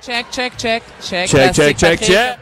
Check, check, check, check. Check, check, check, check.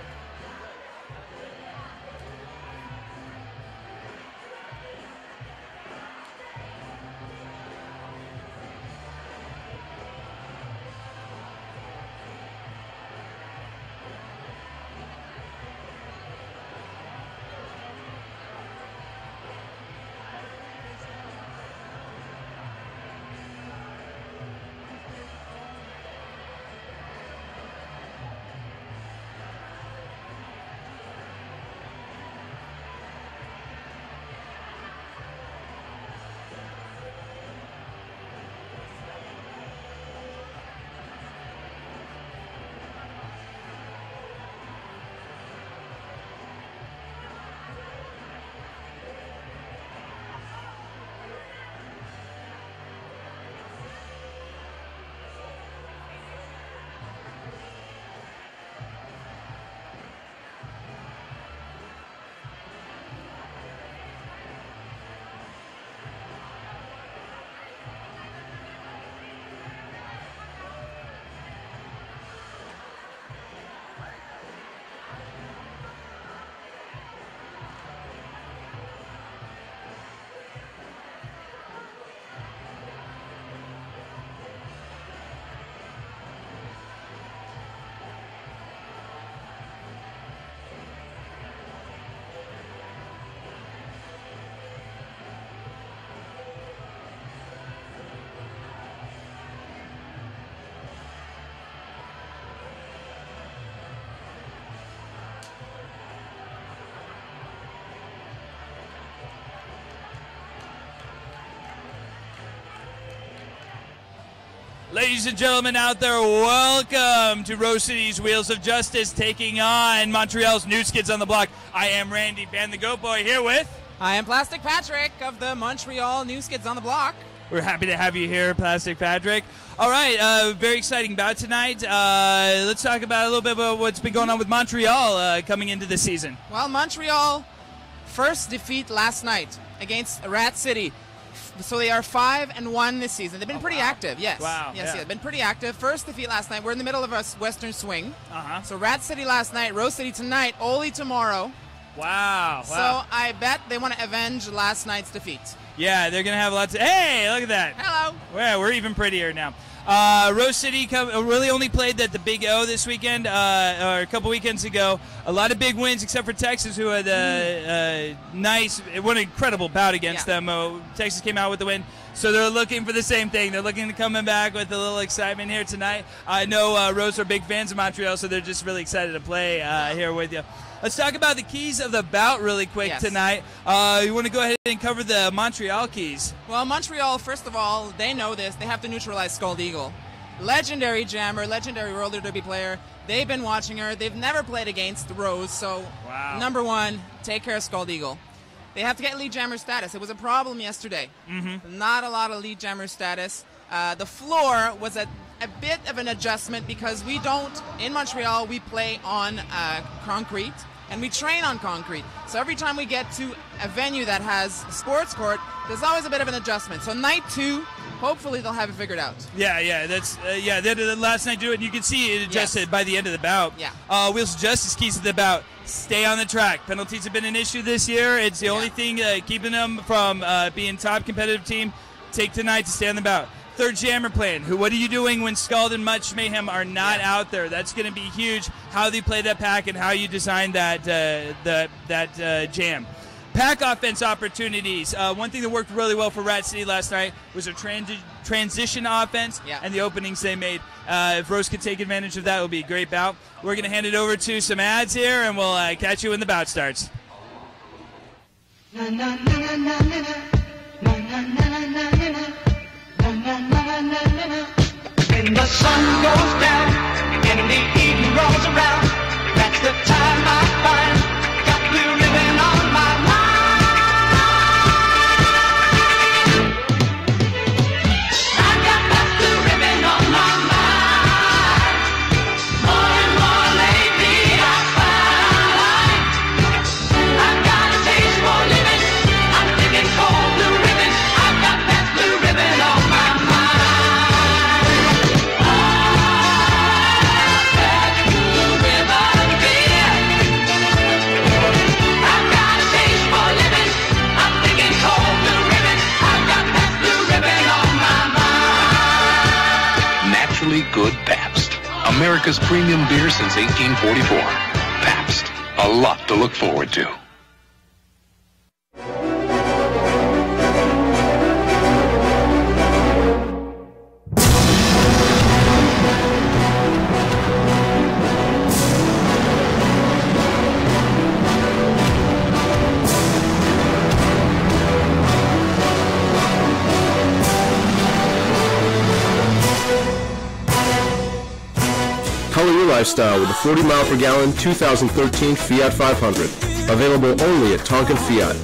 Ladies and gentlemen out there, welcome to Rose City's Wheels of Justice taking on Montreal's new Skids on the Block. I am Randy Van the Goat Boy here with... I am Plastic Patrick of the Montreal new Skids on the Block. We're happy to have you here, Plastic Patrick. All right, very exciting bout tonight. Let's talk about a little bit about what's been going on with Montreal coming into the season. Well, Montreal first defeat last night against Rat City. So they are 5-1 this season. They've been pretty active, yes. Wow. Yes, yeah. They've been pretty active. First defeat last night. We're in the middle of a Western swing. Uh-huh. So Rat City last night, Rose City tonight, Oli tomorrow. Wow. So I bet they want to avenge last night's defeat. Yeah, they're going to have lots of... Hey, look at that. Hello. Yeah, we're even prettier now. Rose City really only played at the Big O this weekend, or a couple weekends ago. A lot of big wins, except for Texas, who had an incredible bout against them. Texas came out with the win, so they're looking for the same thing. They're looking to come back with a little excitement here tonight. I know Rose are big fans of Montreal, so they're just really excited to play here with you. Let's talk about the keys of the bout really quick tonight. You want to go ahead and cover the Montreal keys? Well, Montreal, first of all, they know this. They have to neutralize Scald Eagle. Legendary jammer, legendary roller derby player. They've been watching her. They've never played against Rose, so number one, take care of Scald Eagle. They have to get lead jammer status. It was a problem yesterday. Not a lot of lead jammer status. The floor was a bit of an adjustment because we don't, in Montreal, we play on concrete and we train on concrete. So every time we get to a venue that has a sports court, there's always a bit of an adjustment. So night two, hopefully they'll have it figured out. Yeah, that's they did last night do it, and you can see it adjusted by the end of the bout. Yeah. Wheels of Justice keys to the bout. Stay on the track. Penalties have been an issue this year. It's the only thing keeping them from being top competitive team. Take tonight to stay on the bout. Third jammer plan. What are you doing when Scald and Much Mayhem are not out there? That's going to be huge. How they play that pack and how you design that jam. Pack offense opportunities. One thing that worked really well for Rat City last night was a transition offense and the openings they made. If Rose could take advantage of that, it would be a great bout. We're going to hand it over to some ads here, and we'll catch you when the bout starts. When the sun goes down and the evening rolls around, that's the time I find got blue ribbon on my mind. I got that blue ribbon on my mind. More and more lately I find I've got a taste for living. I'm living for blue ribbon. I've got that blue ribbon on my mind. really good Pabst. America's premium beer since 1844. Pabst. A lot to look forward to. Color your lifestyle with the 40 mile per gallon 2013 Fiat 500. Available only at Tonkin Fiat.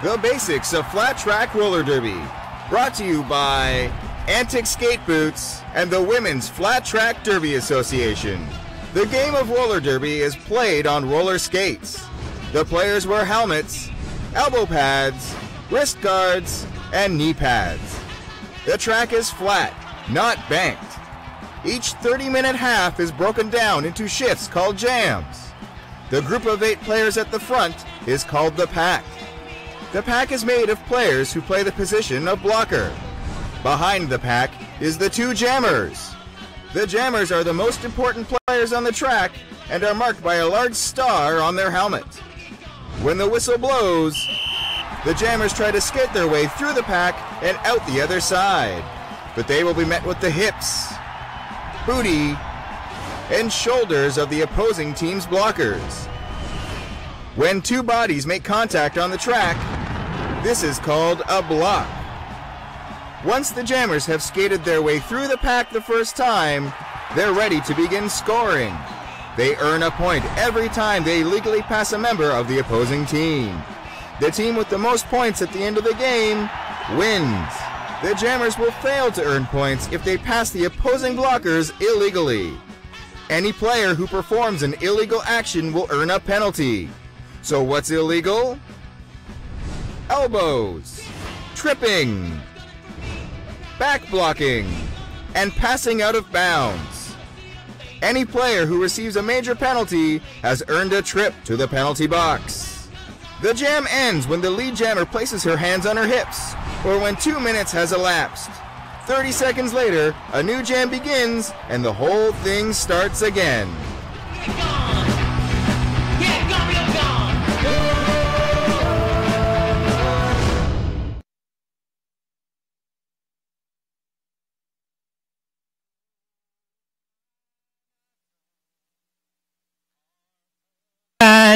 The basics of flat track roller derby, brought to you by Antic Skate Boots and the Women's Flat Track Derby Association. The game of roller derby is played on roller skates. The players wear helmets, elbow pads, wrist guards, and knee pads. The track is flat, not banked. Each 30-minute half is broken down into shifts called jams. The group of 8 players at the front is called the pack. The pack is made of players who play the position of blocker. Behind the pack is the 2 jammers. The jammers are the most important players on the track and are marked by a large star on their helmet. When the whistle blows, the jammers try to skate their way through the pack and out the other side. But they will be met with the hips, booty, and shoulders of the opposing team's blockers. When 2 bodies make contact on the track, this is called a block. Once the jammers have skated their way through the pack the first time, they're ready to begin scoring. They earn a point every time they legally pass a member of the opposing team. The team with the most points at the end of the game wins. The jammers will fail to earn points if they pass the opposing blockers illegally. Any player who performs an illegal action will earn a penalty. So what's illegal? Elbows, tripping, back blocking, and passing out of bounds. Any player who receives a major penalty has earned a trip to the penalty box. The jam ends when the lead jammer places her hands on her hips, or when 2 minutes has elapsed. 30 seconds later, a new jam begins, and the whole thing starts again.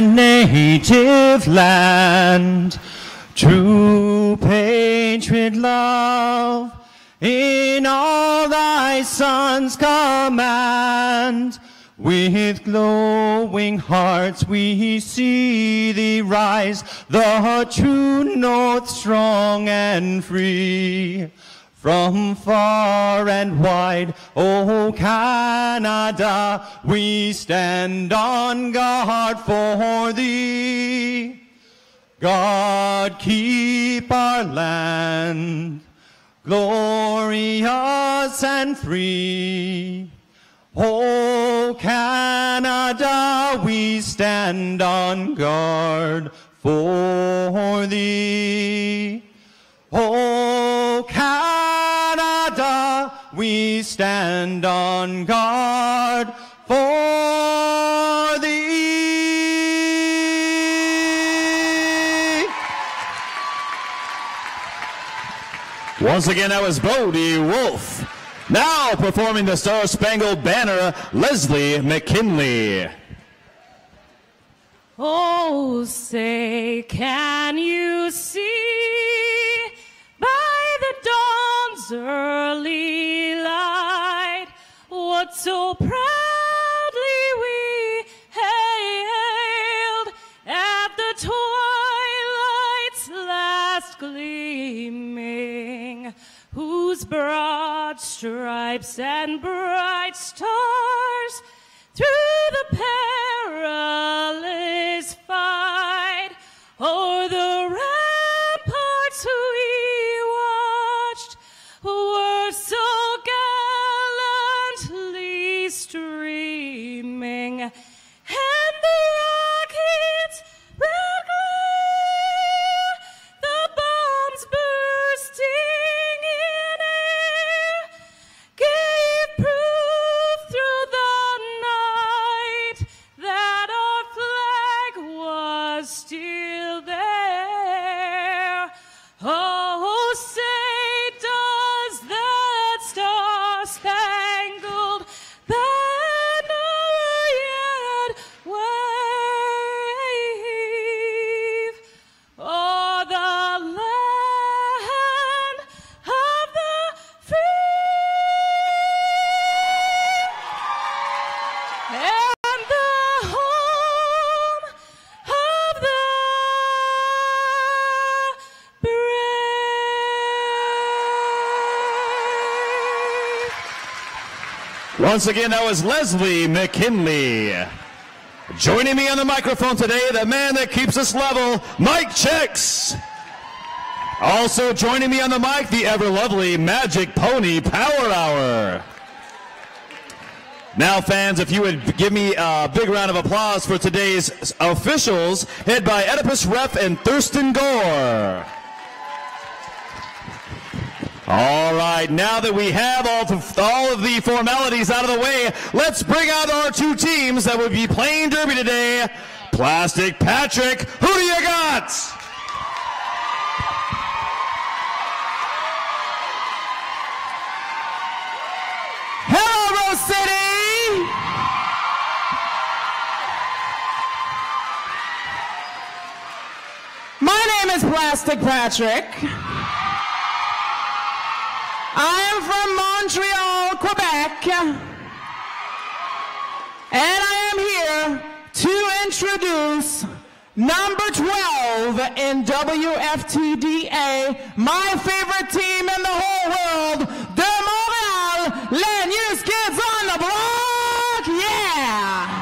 Native land, true patriot love, in all thy sons' command. With glowing hearts we see thee rise, the true north strong and free. From far and wide, O Canada, we stand on guard for thee. God keep our land, glorious and free. O Canada, we stand on guard for thee. O Canada, we stand on guard for thee. Once again, that was Bodie Wolf. Now performing the Star Spangled Banner, Leslie McKinley. Oh, say, can you see by the dawn's early light what so proudly we hailed at the twilight's last gleaming, whose broad stripes and bright stars through the perilous fight o'er the ramparts we watched were so gallantly streaming, and the rockets red glare, the bombs bursting in air, gave proof through the night that our flag was still there. Oh, say does that star-spangled banner yet wave o'er the land of the free and the home of the brave. Once again, that was Leslie McKinley. Joining me on the microphone today, the man that keeps us level, Mike Chicks. Also joining me on the mic, the ever lovely Magic Pony Power Hour. Now, fans, if you would give me a big round of applause for today's officials, head by Oedipus Ref and Thurston Gore. All right, now that we have all of the formalities out of the way, let's bring out our two teams that will be playing Derby today. Plastic Patrick, who do you got? Hello, Rose City! My name is Plastic Patrick. I am from Montreal, Quebec. And I am here to introduce number 12 in WFTDA, my favorite team in the whole world, de Montreal, les new Skids on the block, yeah!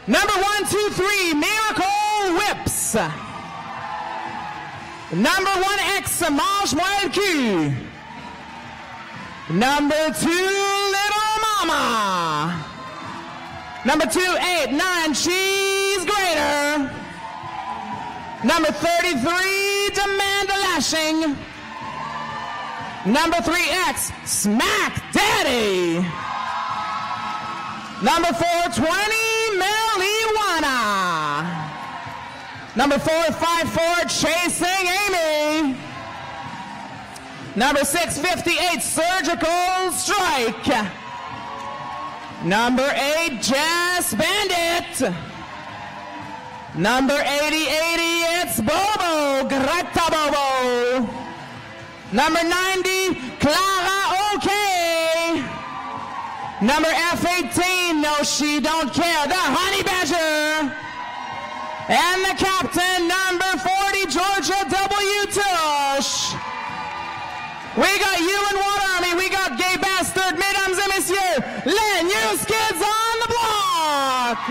Number 1, 2, 3, Miracle Whips. Number 1X, Mange-moi le cul. Number 2, Little Mama. Number 2, 8, 9, Cheese Grater. Number 33, Demand a Lashing. Number 3X, Smack Daddy. Number 420, Marijuana. Number 454, Chasing Amy. Number 658, Surgical Strike. Number 8, Jazz Bandit. Number 8080, it's Bobo, Greta Bobo. Number 90, Clara OK. Number F18, no she don't care, the Honey Badger. And the captain, number 40, Georgia W. Tush. We got UN Water Army, we got Gay Bastard, Mesdames et Messieurs, les new Skids on the block.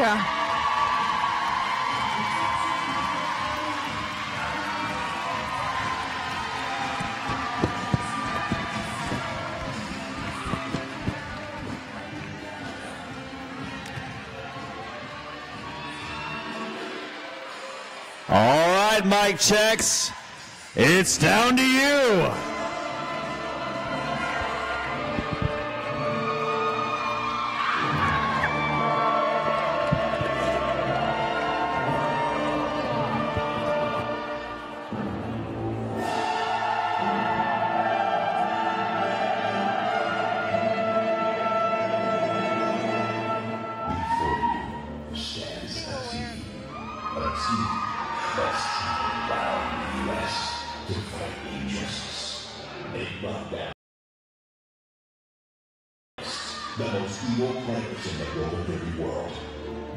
All right, Mike Checks, it's down to you. the most evil players in the roller derby world.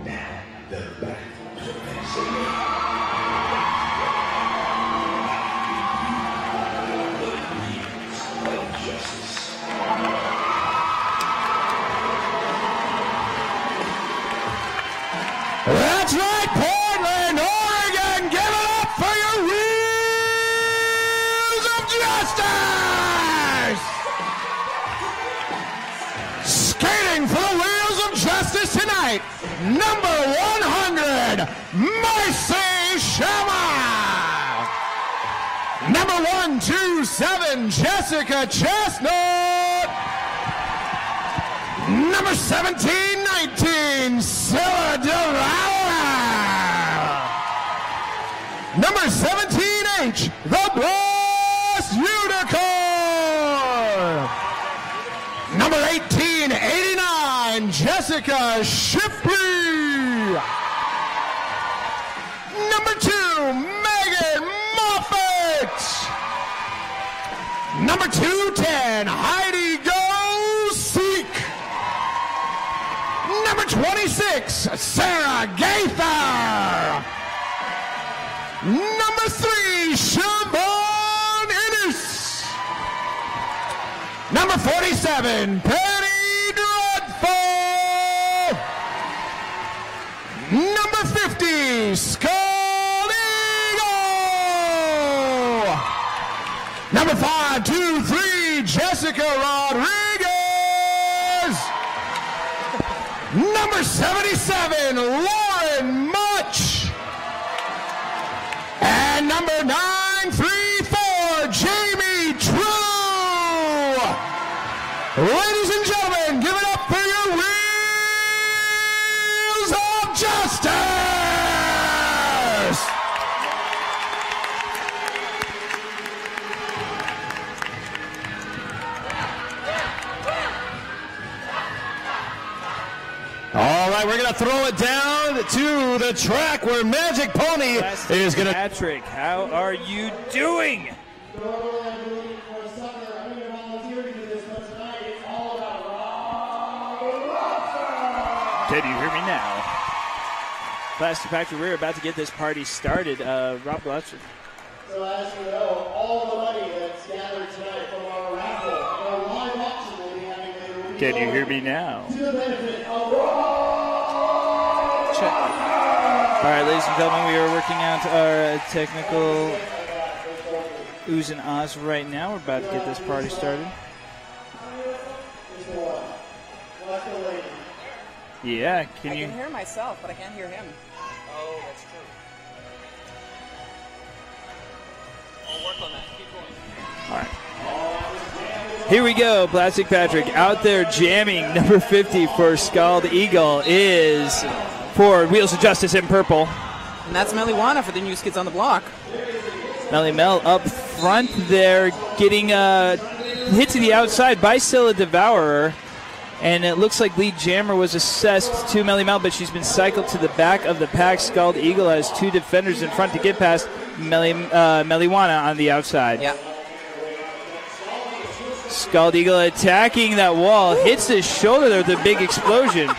Now they're back to Pennsylvania. The wheels of justice. That's right, Portland, Oregon, give it up for your wheels of justice! Skating for the wheels of justice tonight, number 100, Marcy Shama. Number 127, Jessica Chestnut. Number 1719, Scylla Devour. Number 17H, the Blast Unicorn. Number 1889, Jessica Shipley. Number 2, Megan Moffat. Number 210, Heidi Go-Seek. Number 26, Sarah Gaither. Number 3, Siobhan Innes. Number 47, Penny Dreadful. Number 50, Skull Eagle. Number 523, Jessica Rodriguez. Number 77, Lauren Much. And number 934, Jamie True. Ladies and gentlemen, give it up for your wheels of justice. All right, we're going to throw it down to the track where Magic Pony is going to... Patrick, how are you doing? Can you hear me now? Plastic Factory, we're about to get this party started. Rob Blatcher. So as you know, all the money that's gathered tonight from our raffle, our live auction will be having later. Can you hear me now? To the benefit of Check. All right, ladies and gentlemen, we are working out our technical oohs and ahs right now. We're about to get this party started. Yeah, can you? I can hear myself, but I can't hear him. Oh, that's true. I'll work on that. Keep going. All right. Here we go. Plastic Patrick out there jamming. Number 50 for Scald Eagle is for Wheels of Justice in purple. And that's Meliwana for the new Skids on the block. Melly Mel up front there, getting hit to the outside by Scylla Devourer. And it looks like lead jammer was assessed to Melly Mel, but she's been cycled to the back of the pack. Scald Eagle has two defenders in front to get past Meliwana on the outside. Yeah. Scald Eagle attacking that wall, hits his shoulder there with a big explosion.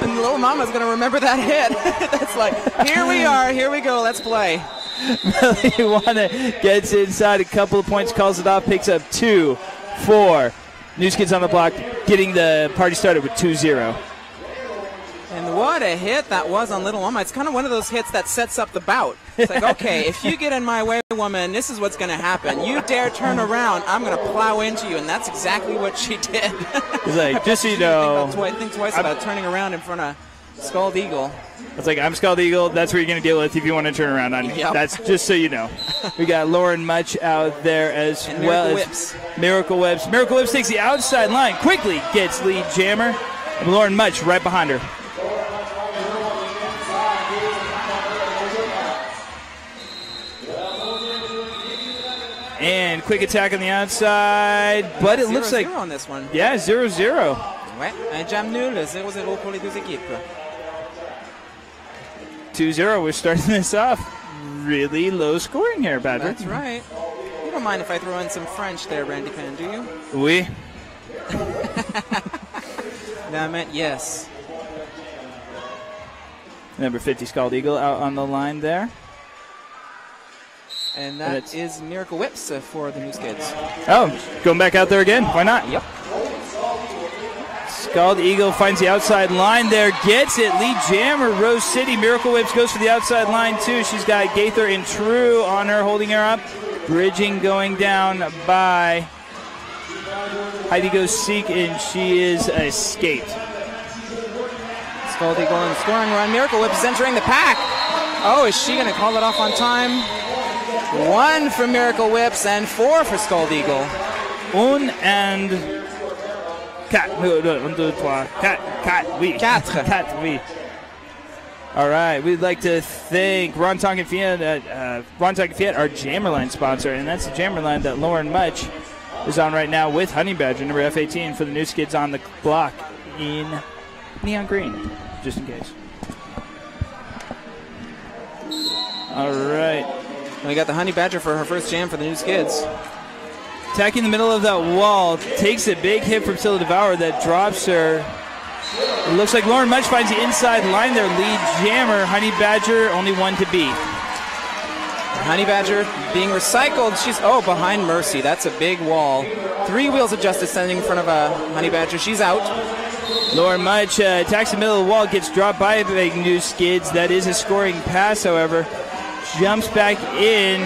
And little mama's going to remember that hit. That's like, here we are, here we go, let's play. Meliwana gets inside a couple of points, calls it off, picks up 2 for New Skids on the block, getting the party started with 2-0. And what a hit that was on Little Mama. It's kind of one of those hits that sets up the bout. It's like, okay, if you get in my way, woman, this is what's going to happen. You dare turn around, I'm going to plow into you. And that's exactly what she did. It's like, just so you know. Think twice about turning around in front of Scald Eagle. It's like, I'm Scald Eagle. That's what you're going to deal with if you want to turn around on me. Yep. That's just so you know. We got Lauren Much out there as and well Miracle as Whips. Miracle Whips. Miracle Whips takes the outside line, quickly gets lead jammer. And Lauren Much right behind her. And quick attack on the outside, but it looks like... 0-0 on this one. Yeah, 0-0. Ouais, un jam nul, 0-0 pour les deux équipes. 2-0, we're starting this off really low scoring here, Patrick. That's right. You don't mind if I throw in some French there, Randy Pan, do you? Oui. That meant yes. Number 50, Scald Eagle, out on the line there. And that is Miracle Whips for the New Skids. Oh, going back out there again. Why not? Yep. Scald Eagle finds the outside line there. Gets it. Lead jammer, Rose City. Miracle Whips goes for the outside line, too. She's got Gaither and True on her, holding her up. Bridging going down by Heidi goes Seek, and she is escaped. Scald Eagle in the scoring run. Miracle Whip is entering the pack. Oh, is she going to call it off on time? 1 for Miracle Whips and 4 for Scald Eagle. Un and 4. 1, 2, 3. 4, oui. 4, oui. All right, we'd like to thank Ron Tonkin Fiat, our Jammerline sponsor, and that's the Jammerline that Lauren Much is on right now with Honey Badger, number F18, for the New Skids on the block in neon green, just in case. All right. We got the Honey Badger for her first jam for the New Skids. Attacking the middle of that wall, takes a big hit from Scylla Devourer that drops her. It looks like Lauren Much finds the inside line there. Lead jammer, Honey Badger, only 1 to beat. Honey Badger being recycled. She's, behind Mercy. That's a big wall. 3 Wheels of Justice standing in front of Honey Badger. She's out. Lauren Much attacks the middle of the wall, gets dropped by the New Skids. That is a scoring pass, however. Jumps back in.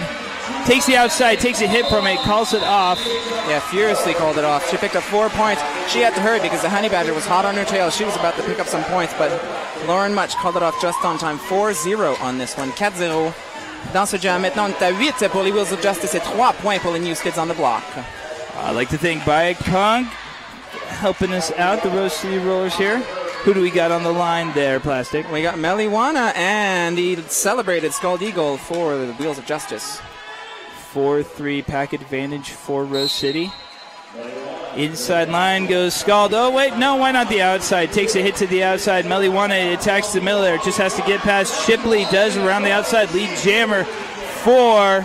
Takes the outside, takes a hit from it, calls it off. Yeah, furiously called it off. She picked up 4 points. She had to hurry because the Honey Badger was hot on her tail. She was about to pick up some points, but Lauren Much called it off just on time. 4-0 on this one. 4-0 dans ce jam. Maintenant, on est à 8 pour les Wheels of Justice et 3 points pour les New Skids on the block. I'd like to thank Bayek Kong helping us out, the Rose City Rollers here. Who do we got on the line there, Plastic? We got Meliwana and the celebrated Scald Eagle for the Wheels of Justice. 4-3 pack advantage for Rose City. Inside line goes Scald. Oh, wait, no, why not the outside? Takes a hit to the outside. Meliwana attacks the middle there. Just has to get past. Shipley does around the outside. Lead jammer for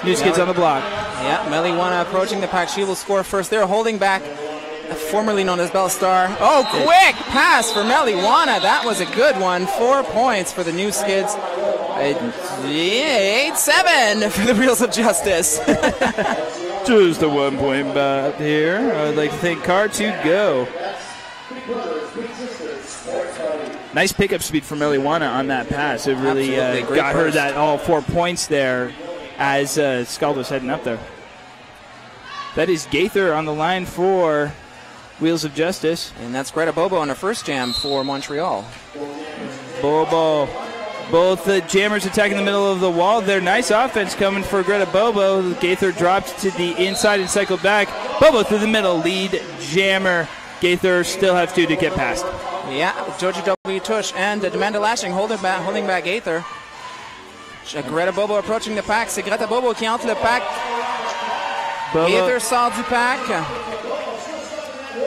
New Skids on the block. Yeah, Meliwana approaching the pack. She will score first. They're holding back, formerly known as Belle Star. Oh, quick pass for Meliwana. That was a good one. 4 points for the New Skids. 8-7 for the Wheels of Justice. Just a 1 point bout here. I'd like to thank Car2Go. Nice pickup speed from Meliwana on that pass. It really got her that all 4 points there as Scald was heading up there. That is Gaither on the line for Wheels of Justice. And that's Greta Bobo on her first jam for Montreal. Bobo. Both the jammers attacking the middle of the wall. Their nice offense coming for Greta Bobo. Gaither dropped to the inside and cycled back. Bobo through the middle. Lead jammer. Gaither still have 2 to get past. Yeah, Joji W. Tush and Amanda Lashing holding back Gaither. Greta Bobo approaching the pack. C'est Greta Bobo qui entre le pack. Gaither sort du pack.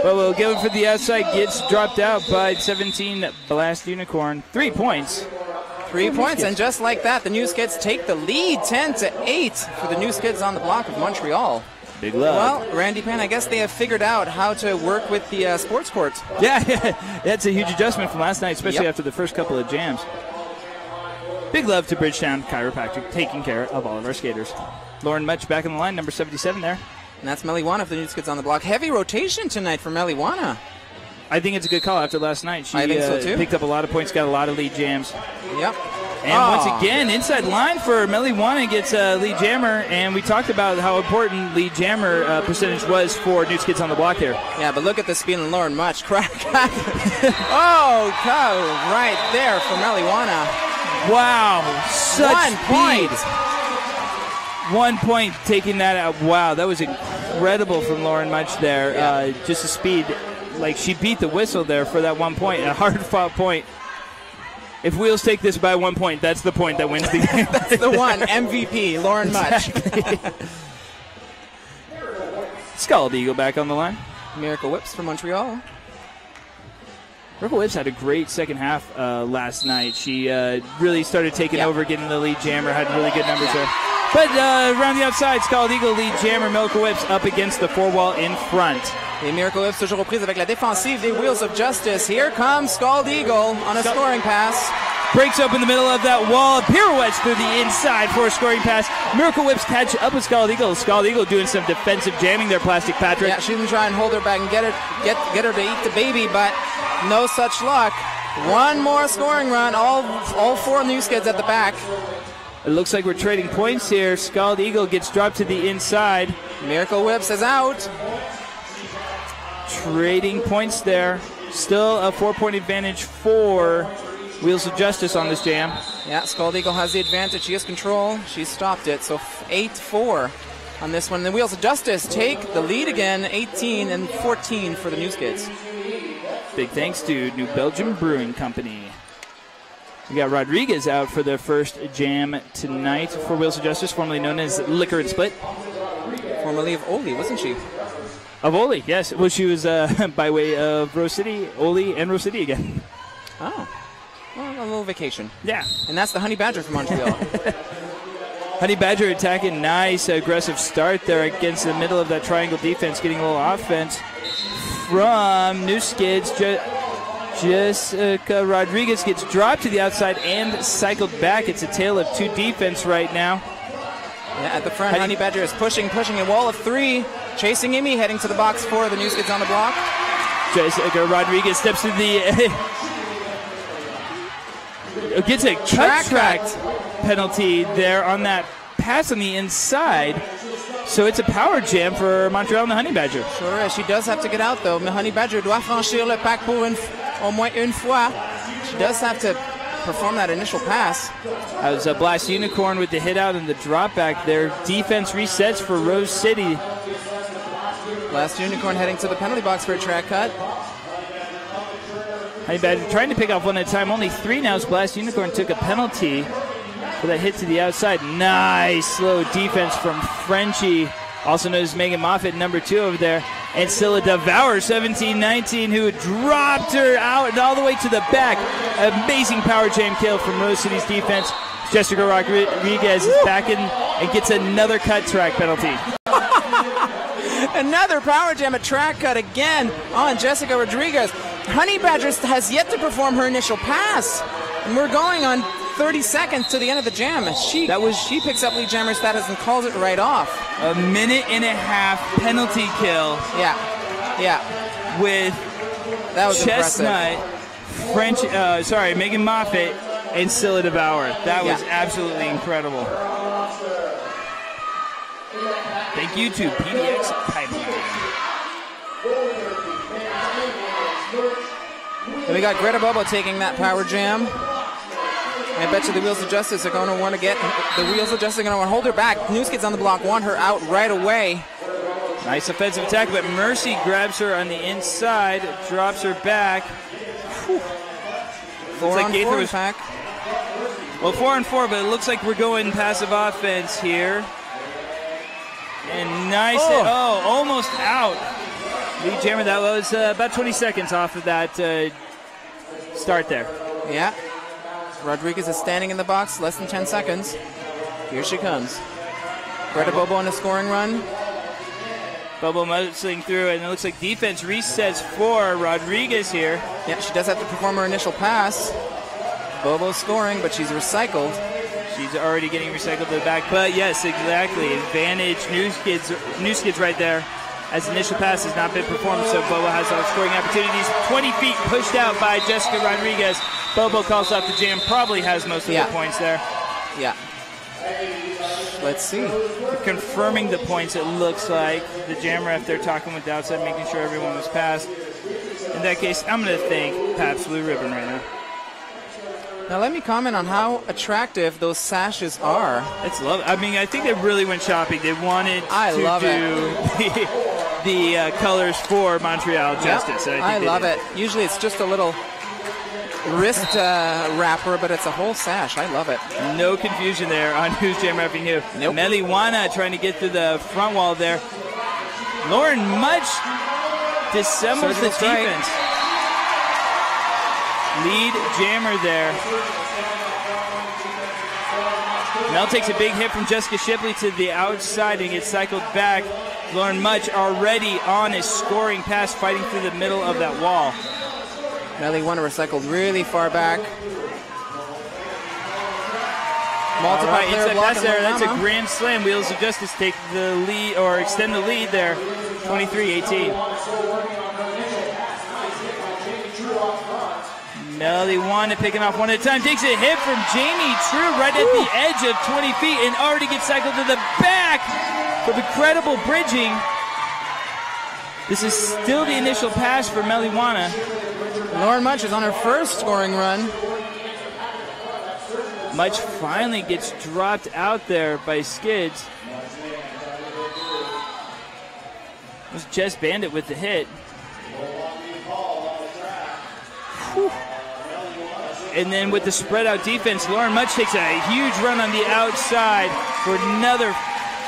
Bobo going for the outside. Gets dropped out by 17 Blast Unicorn. 3 points. 3 points, and just like that, the New Skids take the lead, 10-8 for the New Skids on the block of Montreal. Big love. Well, Randy Penn, I guess they have figured out how to work with the sports court. Yeah, that's a huge adjustment from last night, especially after the first couple of jams. Big love to Bridgetown Chiropractic, taking care of all of our skaters. Lauren Much back in the line, number 77 there. And that's Meliwana for the New Skids on the block. Heavy rotation tonight for Meliwana. I think it's a good call after last night. She I think so too. Picked up a lot of points, got a lot of lead jams. Yep. And once again, inside line for Meliwana gets lead jammer, and we talked about how important lead jammer percentage was for New Skids on the block here. Yeah, but look at the speed and Lauren Much. Crack. Oh, right there for Meliwana. Wow, such 1 point. 1 point taking that out. Wow, that was incredible from Lauren Much there. Yeah. Just the speed. Like, she beat the whistle there for that 1 point, a hard-fought point. If Wheels take this by 1 point, that's the point that wins the game. That's the one. MVP, Lauren Much. Scald Eagle back on the line. Miracle Whips for Montreal. Miracle Whips had a great second half last night. She really started taking over, getting the lead jammer, had really good numbers there. But around the outside, Scald Eagle, lead jammer, Miracle Whips up against the 4 wall in front. Et Miracle Whips toujours aux prises avec la défensive des Wheels of Justice. Here comes Scald Eagle on a scoring pass. Breaks open the middle of that wall, pirouettes through the inside for a scoring pass. Miracle Whips catch up with Scald Eagle. Scald Eagle doing some defensive jamming there, Plastic Patrick. Yeah, she didn't try and hold her back and get her to eat the baby, but no such luck. One more scoring run, all four new Skids at the back. It looks like we're trading points here. Scald Eagle gets dropped to the inside. Miracle Whips is out. Trading points there. Still a 4-point advantage for Wheels of Justice on this jam. Yeah, Scald Eagle has the advantage. She has control. She stopped it. So 8-4 on this one. The Wheels of Justice take the lead again, 18 and 14 for the New Skids. Big thanks to New Belgium Brewing Company. We got Rodriguez out for the first jam tonight for Wheels of Justice, formerly known as Liquor and Split. Formerly of Oli, wasn't she? Of Oli, yes. Well, she was by way of Rose City, Oli, and Rose City again. Oh. Well, a little vacation. Yeah. And that's the Honey Badger from Montreal. Honey Badger attacking. Nice aggressive start there against the middle of that triangle defense, getting a little offense from New Skids. Jessica Rodriguez gets dropped to the outside and cycled back. It's a tale of two defense right now. Yeah, at the front, Honey Badger is pushing a wall of three. Chasing Amy, heading to the box for the New Skids on the block. Jessica Rodriguez steps to the... gets a track penalty there on that pass on the inside. So it's a power jam for Montreal and the Honey Badger. Sure is. She does have to get out, though. The Honey Badger doit franchir le pack pour au moins une fois. She does have to perform that initial pass. That was a Blast Unicorn with the hit out and the drop back there. Defense resets for Rose City. Blast Unicorn heading to the penalty box for a track cut. Honey Badger trying to pick off one at a time. Only three now as Blast Unicorn took a penalty for that hit to the outside. Nice slow defense from Frenchie, also known as Megan Moffitt, number 2 over there. And still a Devour, 17-19, who dropped her out and all the way to the back. Amazing power jam kill from Rose City's defense. Jessica Rodriguez is back in and gets another cut track penalty. Another power jam, a track cut again on Jessica Rodriguez. Honey Badger has yet to perform her initial pass. And we're going on 30 seconds to the end of the jam. She picks up lead jammer status and calls it right off. A minute and a half penalty kill. Yeah. With that was Chestnut, impressive. Megan Moffitt, and Scylla Devour. That was absolutely incredible. Thank you to PDX Pipeline. And we got Greta Bobo taking that power jam. I bet you the Wheels of Justice are going to want to get the Wheels of Justice are going to want to hold her back. New Skids on the block, want her out right away. Nice offensive attack, but Mercy grabs her on the inside, drops her back. Whew. 4 on 4 in fact. Well, 4 on 4, but it looks like we're going passive offense here. And nice, almost out. Lead jammer, that was about 20 seconds off of that start there. Yeah. Rodriguez is standing in the box, less than 10 seconds. Here she comes. Greta Bobo on a scoring run. Bobo muscling through, and it looks like defense resets for Rodriguez here. Yeah, she does have to perform her initial pass. Bobo's scoring, but she's recycled. She's already getting recycled to the back, but yes, exactly. Advantage, New Skids right there. As initial pass has not been performed, so Bobo has all scoring opportunities. 20 feet pushed out by Jessica Rodriguez. Bobo calls off the jam, probably has most of the points there. Yeah. Let's see. Confirming the points, it looks like. The jam ref, they're talking with the outside, making sure everyone was passed. In that case, I'm going to thank Pabst Blue Ribbon right now. Now let me comment on how attractive those sashes are. It's lovely. I mean, I think they really went shopping. They wanted to do the colors for Montreal Justice. I love it. Usually it's just a little wrist wrapper, but it's a whole sash. I love it. No confusion there on who's jam wrapping who. Nope. Meliwana trying to get through the front wall there. Lauren Mudge dissembles the defense. Lead jammer there. Mel takes a big hit from Jessica Shipley to the outside and gets cycled back. Lauren Much already on a scoring pass, fighting through the middle of that wall. Melly Wonder recycled really far back. Multiply inside pass there. That's a grand slam. Wheels of Justice take the lead, or extend the lead there. 23-18. Melly Wanda picking off one at a time. Takes a hit from Jamie True right at the edge of 20 feet and already gets cycled to the back with incredible bridging. This is still the initial pass for Melly Wanda. Lauren Much is on her first scoring run. Much finally gets dropped out there by Skids. It was Jess Bandit with the hit. Whew. And then with the spread out defense, Lauren Much takes a huge run on the outside for another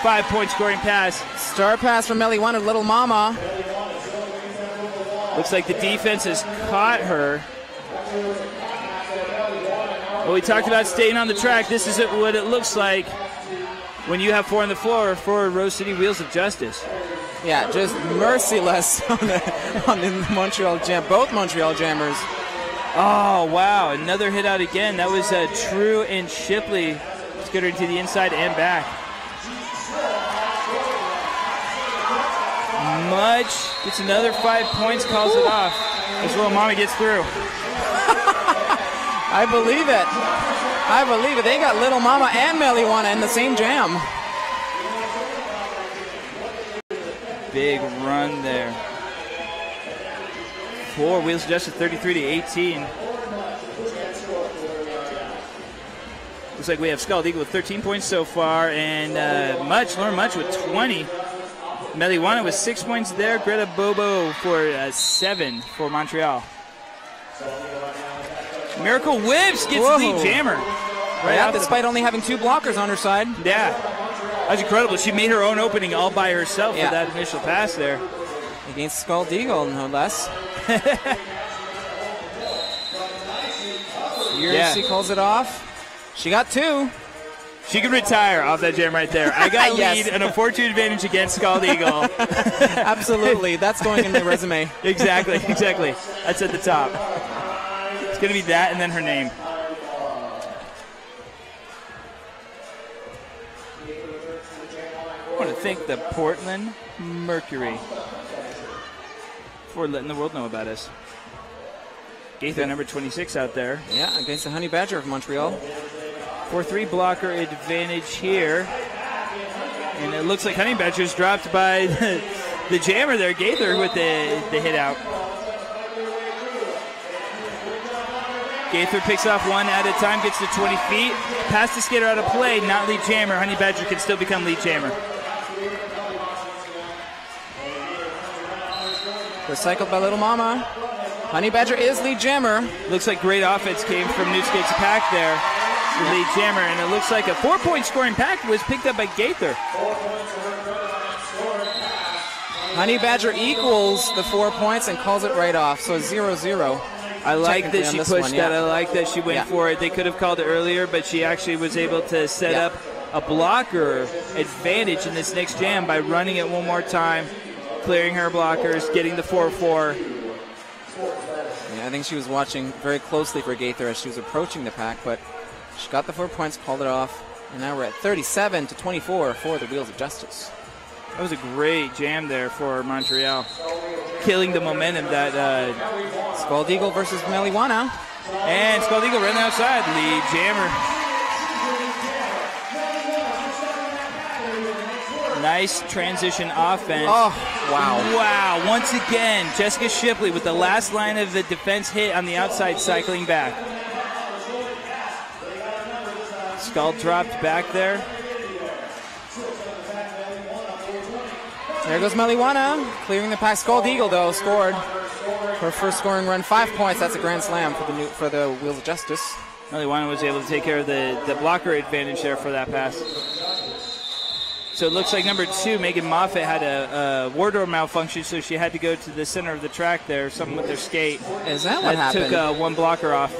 5-point scoring pass. Star pass from Melly Wanda, Little Mama. Looks like the defense has caught her. Well, we talked about staying on the track. This is what it looks like when you have 4 on the floor for Rose City Wheels of Justice. Yeah, just merciless on the Montreal Jam. Both Montreal Jammers. Oh, wow. Another hit out again. That was True and Shipley skittering to the inside and back. Much gets another 5 points, calls it off. This little mama gets through. I believe it. I believe it. They got Little Mama and Melly Wanda in the same jam. Big run there. For Wheels of Justice, 33-18. Looks like we have Scald Eagle with 13 points so far, and Lauren Much with 20. Melly Wanda with 6 points there. Greta Bobo for 7 for Montreal. Miracle Whips gets lead jammer. Right out, despite only having 2 blockers on her side. Yeah, that's incredible. She made her own opening all by herself with that initial pass there. Against Scald Eagle, no less. She calls it off. She got 2. She could retire off that jam right there. I got lead and a 4-2 advantage against Scald Eagle. Absolutely. That's going in the resume. Exactly. That's at the top. It's going to be that and then her name. I want to thank the Portland Mercury for letting the world know about us. Gaither number 26 out there. Yeah, against the Honey Badger of Montreal. 4-3 blocker advantage here. And it looks like Honey Badger's dropped by the jammer there, Gaither, with the hit out. Gaither picks off one at a time, gets to 20 feet. Pass the skater out of play, not lead jammer. Honey Badger can still become lead jammer. Recycled by Little Mama. Honey Badger is lead jammer. Looks like great offense came from New Skates Pack there. The lead jammer, and it looks like a 4-point scoring pack was picked up by Gaither. Honey Badger equals the 4 points and calls it right off, so 0-0. I like that she pushed that. I like that she went for it. They could have called it earlier, but she actually was able to set up a blocker advantage in this next jam by running it one more time, clearing her blockers, getting the 4-4. Yeah, I think she was watching very closely for Gaither as she was approaching the pack, but she got the 4 points, called it off, and now we're at 37-24 for the Wheels of Justice. That was a great jam there for Montreal, killing the momentum that Scald Eagle versus Melly Wanda. And Scald Eagle ran outside, lead jammer. Nice transition offense. Oh, wow. Wow, once again, Jessica Shipley with the last line of the defense hit on the outside, cycling back. Scald dropped back there. There goes Melly Wanda, clearing the pack. Scald Eagle, though, scored her first scoring run. 5 points. That's a grand slam for the Wheels of Justice. Melly Wanda was able to take care of the blocker advantage there for that pass. So it looks like number 2, Megan Moffitt, had a wardrobe malfunction, so she had to go to the center of the track there, something with her skate. Is that what happened? Took one blocker off.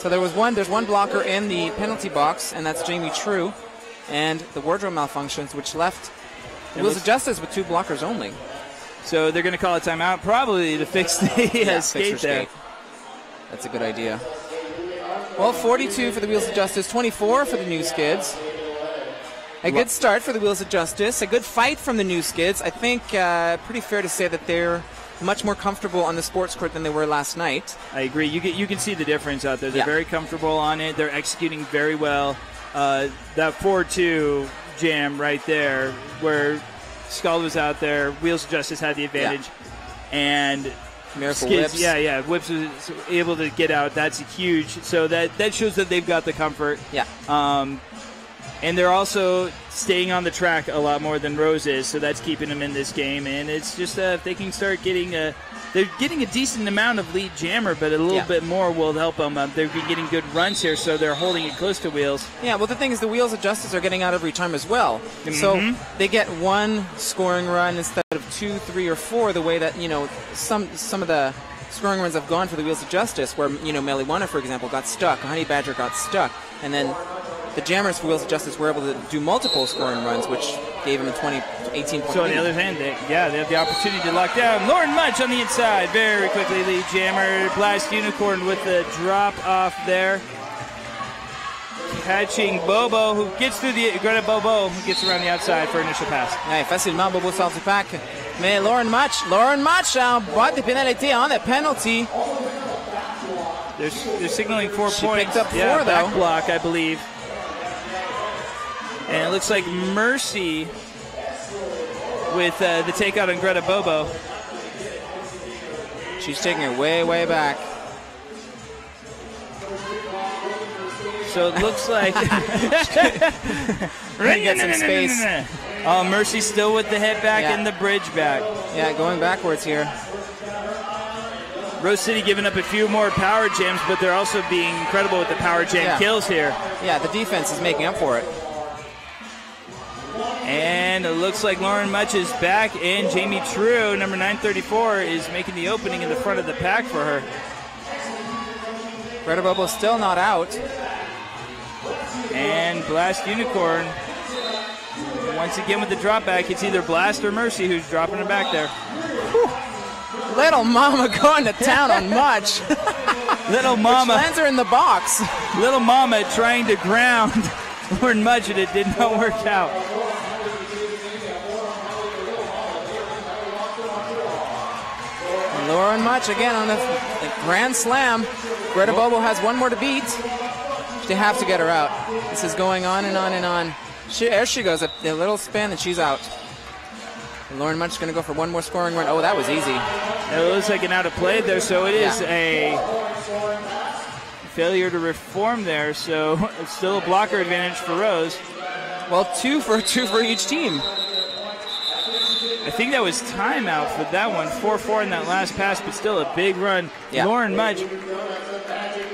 So there's one blocker in the penalty box, and that's Jamie True, and the wardrobe malfunctions, which left Wheels of Justice with 2 blockers only. So they're going to call a timeout, probably to fix the skate there. Skate. That's a good idea. Well, 42 for the Wheels of Justice, 24 for the New Skids. A good start for the Wheels of Justice. A good fight from the New Skids. I think pretty fair to say that they're much more comfortable on the sports court than they were last night. I agree. You can see the difference out there. They're very comfortable on it. They're executing very well. That 4-2 jam right there, where Scald was out there, Wheels of Justice had the advantage, and Miracle Skids, Whips. Whips was able to get out. That's huge. So that shows that they've got the comfort. Yeah. And they're also staying on the track a lot more than Rose is, so that's keeping them in this game. And it's just if they can start getting they're getting a decent amount of lead jammer, but a little bit more will help them. They're getting good runs here, so they're holding it close to Wheels. Yeah, well, the thing is the Wheels of Justice are getting out every time as well. So they get 1 scoring run instead of 2, 3, or 4, the way that, some of the scoring runs have gone for the Wheels of Justice, where, Meliwana, for example, got stuck. Honey Badger got stuck. And then the jammers for Wheels of Justice were able to do multiple scoring runs, which gave them a 18 point So on the other hand, they have the opportunity to lock down. Lauren Munch on the inside, very quickly lead jammer. Blast Unicorn with the drop off there. Catching Bobo, who gets through the Greta Bobo, who gets around the outside for initial pass. Ouais, facilement, Bobo sort du pack. Mais Lauren Munch en boîte de pénalité on the penalty. They're signaling 4 She points. picked up 4, though. though. Back block, I believe. And it looks like Mercy with the takeout on Greta Bobo. She's taking it way, way back. So it looks like get some space. Oh, Mercy still with the head back and the bridge back. Yeah, going backwards here. Rose City giving up a few more power jams, but they're also being incredible with the power jam kills here. Yeah, the defense is making up for it. And it looks like Lauren Much is back, and Jamie True, number 934, is making the opening in the front of the pack for her. Greta Bobo still not out. And Blast Unicorn, once again with the drop back, it's either Blast or Mercy who's dropping her back there. Whew. Little Mama going to town on Much. Little Mama. Which lands her in the box. Little Mama trying to ground Lauren Much, and it did not work out. And Lauren Much again on the grand slam. Greta Bobo has 1 more to beat. They have to get her out. This is going on and on and on. There she goes, a little spin, and she's out. And Lauren Much is going to go for 1 more scoring run. Oh, that was easy. It looks like an out of play there, so it is a failure to reform there. So it's still a blocker advantage for Rose. Well, 2 for each team. I think that was timeout for that one. 4-4 in that last pass, but still a big run. Yeah. Lauren Much.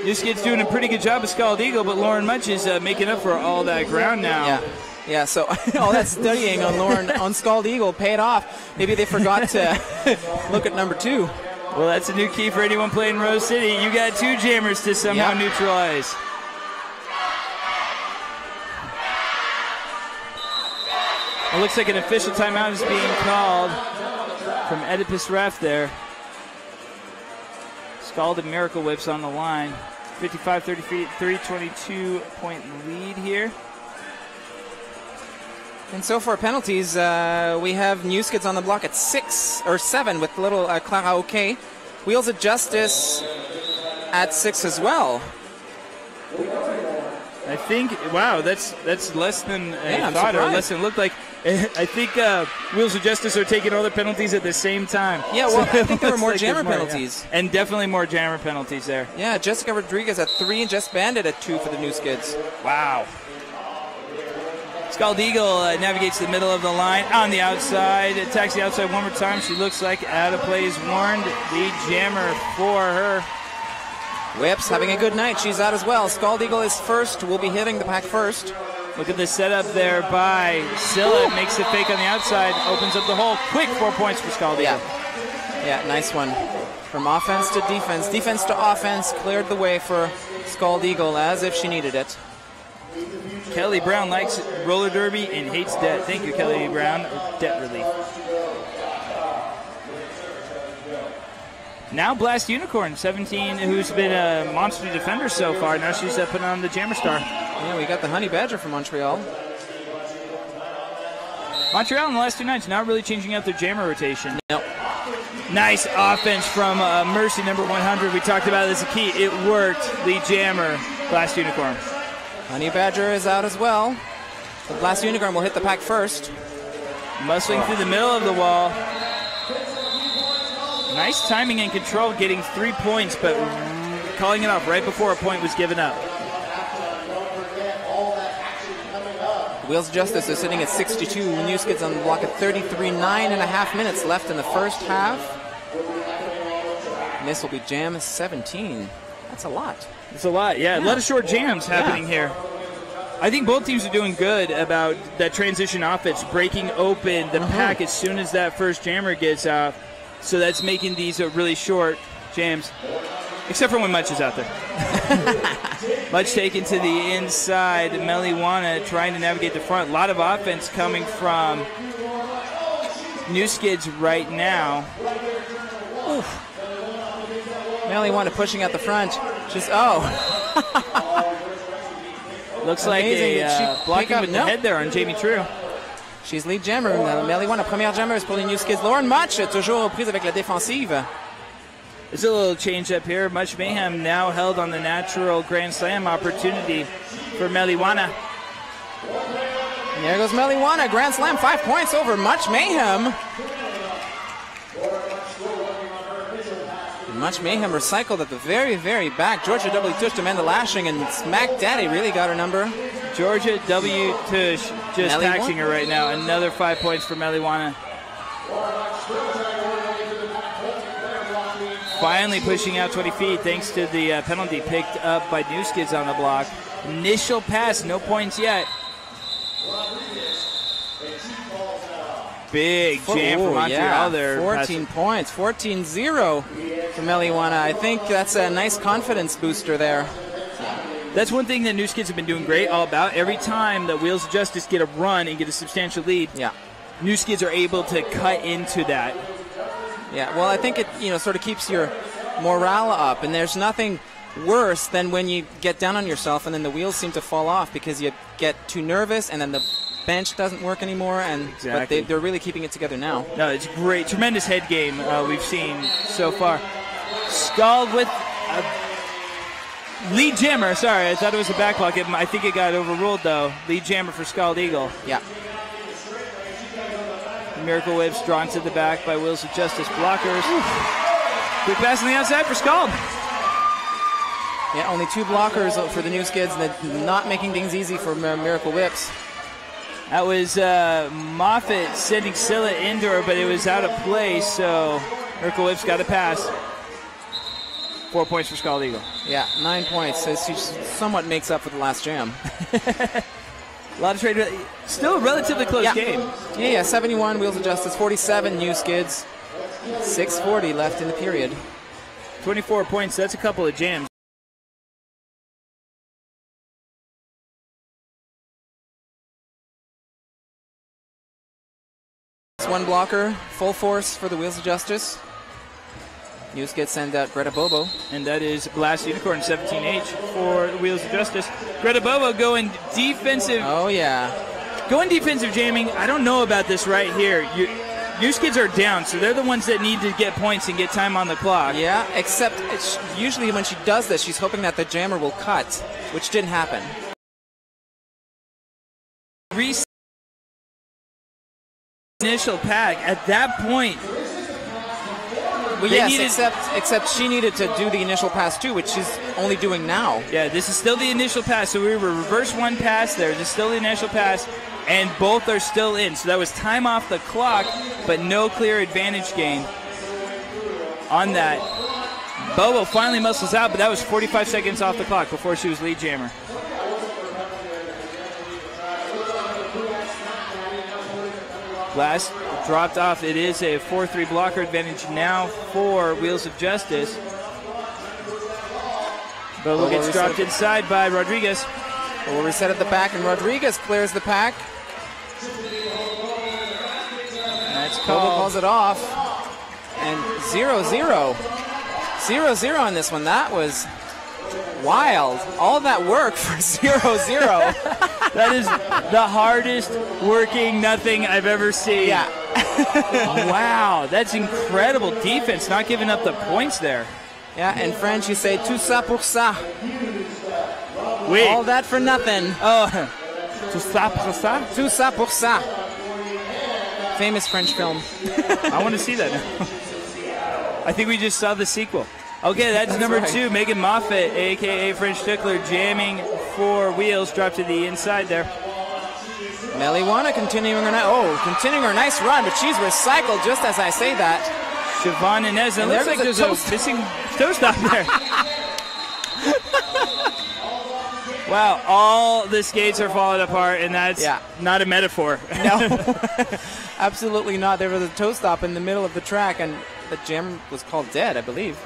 This kid's doing a pretty good job of Scald Eagle, but Lauren Much is making up for all that ground now. Yeah, so all that studying on Scald Eagle paid off. Maybe they forgot to look at number 2. Well, that's a new key for anyone playing Rose City. You got 2 jammers to somehow neutralize. It looks like an official timeout is being called from Oedipus Ref there. Scalded Miracle Whips on the line. 55-33, 22-point lead here. And so for penalties, we have New Skids on the block at 6 or 7 with little Clara OK. Wheels of Justice at 6 as well. I think, wow, that's less than I thought, or less than it looked like. I think Wheels of Justice are taking all the penalties at the same time. Yeah, well, so I think there were more like jammer penalties. Yeah. And definitely more jammer penalties there. Yeah, Jessica Rodriguez at 3 and Jess Bandit at 2 for the New Skids. Wow. Scald Eagle navigates the middle of the line on the outside, attacks the outside 1 more time. She looks like out of play is warned. Lead jammer for her. Whips having a good night. She's out as well. Scald Eagle is first. We'll be hitting the pack first. Look at the setup there by Scylla. Makes the fake on the outside. Opens up the hole. Quick 4 points for Scald Eagle. Yeah, nice one. From offense to defense, defense to offense, cleared the way for Scald Eagle as if she needed it. Kelly Brown likes roller derby and hates debt. Thank you, Kelly Brown. Debt relief. Now Blast Unicorn, 17, who's been a monster defender so far. Now she's putting on the Jammer Star. Yeah, we got the Honey Badger from Montreal. Montreal in the last 2 nights not really changing out their Jammer rotation. Nope. Nice offense from Mercy, number 100. We talked about it as a key. It worked. Lead Jammer, Blast Unicorn. Honey Badger is out as well. The Blast Unicorn will hit the pack first. Muscling through the middle of the wall. Nice timing and control, getting 3 points, but calling it off right before a point was given up. Wheels of Justice are sitting at 62. New Skids on the block at 33. 9.5 minutes left in the first half. And this will be jam 17. That's a lot. It's a lot, yeah. A lot of short jams happening here. I think both teams are doing good about that transition offense, breaking open the pack as soon as that first jammer gets out. So that's making these really short jams, except for when Much is out there. Much taken to the inside. Meliwana trying to navigate the front. A lot of offense coming from New Skids right now. Oof. Meliwana pushing out the front. Just, Looks like a blocking with the head there on Jamie True. She's lead jammer. Meliwana, première jammeuse pour les New Skids. Lauren Much, toujours aux prises avec la défensive. There's a little change up here. Much Mayhem now held on the natural Grand Slam opportunity for Meliwana. And there goes Meliwana. Grand Slam, 5 points over Much Mayhem. Much Mayhem recycled at the very, very back. Georgia W. Tush to Amanda Lashing, and Smack Daddy really got her number. Georgia W. Tush just taxing her right now. Another 5 points for Meliwana. Finally pushing out 20 feet thanks to the penalty picked up by New Skids on the block. Initial pass, no points yet. Big jam from Montreal there. 14 points, 14-0 for Meliwana. I think that's a nice confidence booster there. That's one thing that New Skids have been doing great all about. Every time that Wheels of Justice get a run and get a substantial lead, New Skids are able to cut into that. Yeah, well, I think it sort of keeps your morale up, and there's nothing worse than when you get down on yourself and then the wheels seem to fall off because you get too nervous and then the bench doesn't work anymore. But they're really keeping it together now. No, it's great, tremendous head game we've seen so far. Scald with lead jammer. Sorry, I thought it was a back block. I think it got overruled though. Lead jammer for Scald Eagle. Yeah. Miracle Whips drawn to the back by Wheels of Justice blockers. Quick pass on the outside for Scald. Yeah, only 2 blockers for the New Skids, and not making things easy for Miracle Whips. That was Moffitt sending Scylla indoor, but it was out of play, so Miracle Whips got a pass. 4 points for Scald Eagle. Yeah, 9 points. So she somewhat makes up for the last jam. A lot of trade. Still a relatively close game. Yeah, 71 Wheels of Justice, 47 New Skids. 6:40 left in the period. 24 points. That's a couple of jams. One blocker, full force for the Wheels of Justice. New Skids send out Greta Bobo. And that is Blast Unicorn 17H for the Wheels of Justice. Greta Bobo going defensive. Oh, yeah. Going defensive jamming. I don't know about this right here. New Skids are down, so they're the ones that need to get points and get time on the clock. Yeah, except usually when she does this, she's hoping that the jammer will cut, which didn't happen. Initial pack. At that point, well, yes, except she needed to do the initial pass too, which she's only doing now. Yeah, this is still the initial pass, so we were reverse one pass there. This is still the initial pass, and both are still in. So that was time off the clock, but no clear advantage gain on that. Bobo finally muscles out, but that was 45 seconds off the clock before she was lead jammer. Blast dropped off. It is a 4-3 blocker advantage now for Wheels of Justice. But look, it's dropped inside by Rodriguez. We'll reset at the back, and Rodriguez clears the pack. That's Kobo called. calls it off. And 0-0. 0-0 on this one. That was wild. All that work for 0-0. That is the hardest working nothing I've ever seen. Yeah. Wow, that's incredible defense, not giving up the points there. Yeah, in French you say tout ça pour ça. Wait. All that for nothing. Oh, tout ça pour ça? Tout ça pour ça. Famous French film. I want to see that now. I think we just saw the sequel. Okay, that's number right. 2, Megan Moffat, a.k.a. French Tickler, jamming for Wheels. Drop to the inside there. Meliwana continuing her nice run, but she's recycled just as I say that. Siobhan Inez, and it looks like there's a missing toe stop there. Wow, all the skates are falling apart, and that's not a metaphor. No, absolutely not. There was a toe stop in the middle of the track, and the jam was called dead, I believe.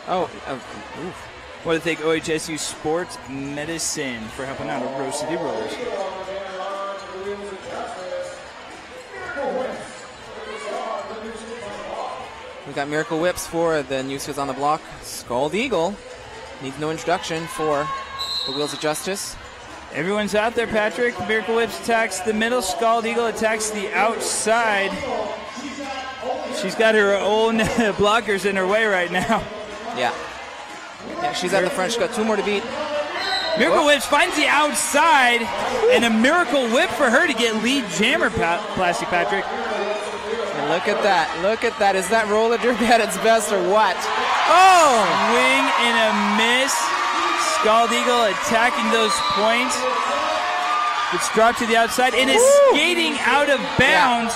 Oh, oof. I want to thank OHSU Sports Medicine for helping out at Rose City Rollers. We got Miracle Whips for the new Skids on the block. Scald Eagle needs no introduction for the Wheels of Justice. Everyone's out there, Patrick. Miracle Whips attacks the middle. Scald Eagle attacks the outside. She's got her own blockers in her way right now. Yeah, she's at the front. She's got 2 more to beat. Miracle Whips finds the outside, and a Miracle Whip for her to get lead jammer, Plastic Patrick. And look at that. Look at that. Is that roller derby at its best or what? Oh! Swing and a miss. Scald Eagle attacking those points. It's dropped to the outside and is skating out of bounds.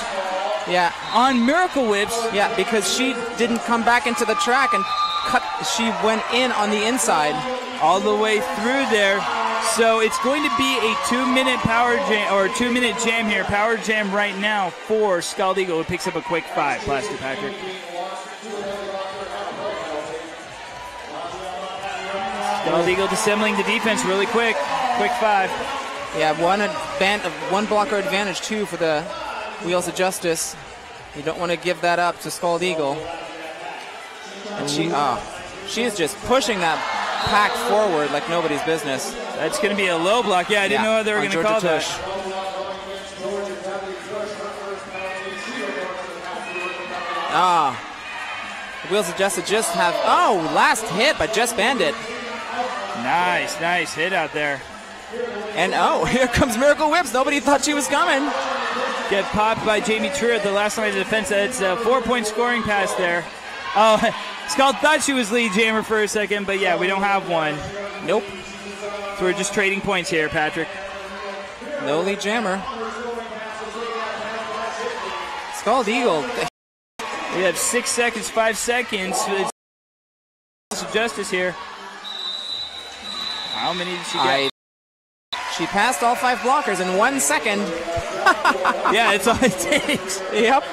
Yeah. On Miracle Whips. Yeah, because she didn't come back into the track and she went in on the inside. All the way through there. So it's going to be a 2-minute power jam, or 2-minute jam here. Power jam right now for Scald Eagle, who picks up a quick 5, Plastic Patrick. Scald Eagle dissembling the defense really quick. Quick 5. Yeah, one blocker advantage, too, for the Wheels of Justice. You don't want to give that up to Scald Eagle. And she is just pushing that pack forward like nobody's business. That's going to be a low block. Yeah, I didn't know they were going to call that. The Wheels of Justice just have, last hit by Just Bandit. Nice hit out there. And here comes Miracle Whips. Nobody thought she was coming. Get popped by Jamie Trier at the last line of defense. It's a 4-point scoring pass there. Oh, Scald thought she was lead jammer for a second, but yeah, we don't have one. Nope. So we're just trading points here, Patrick. No lead jammer. Scald Eagle. We have 6 seconds, 5 seconds. It's Justice here. How many did she get? She passed all 5 blockers in 1 second. Yeah, it's all it takes. Yep.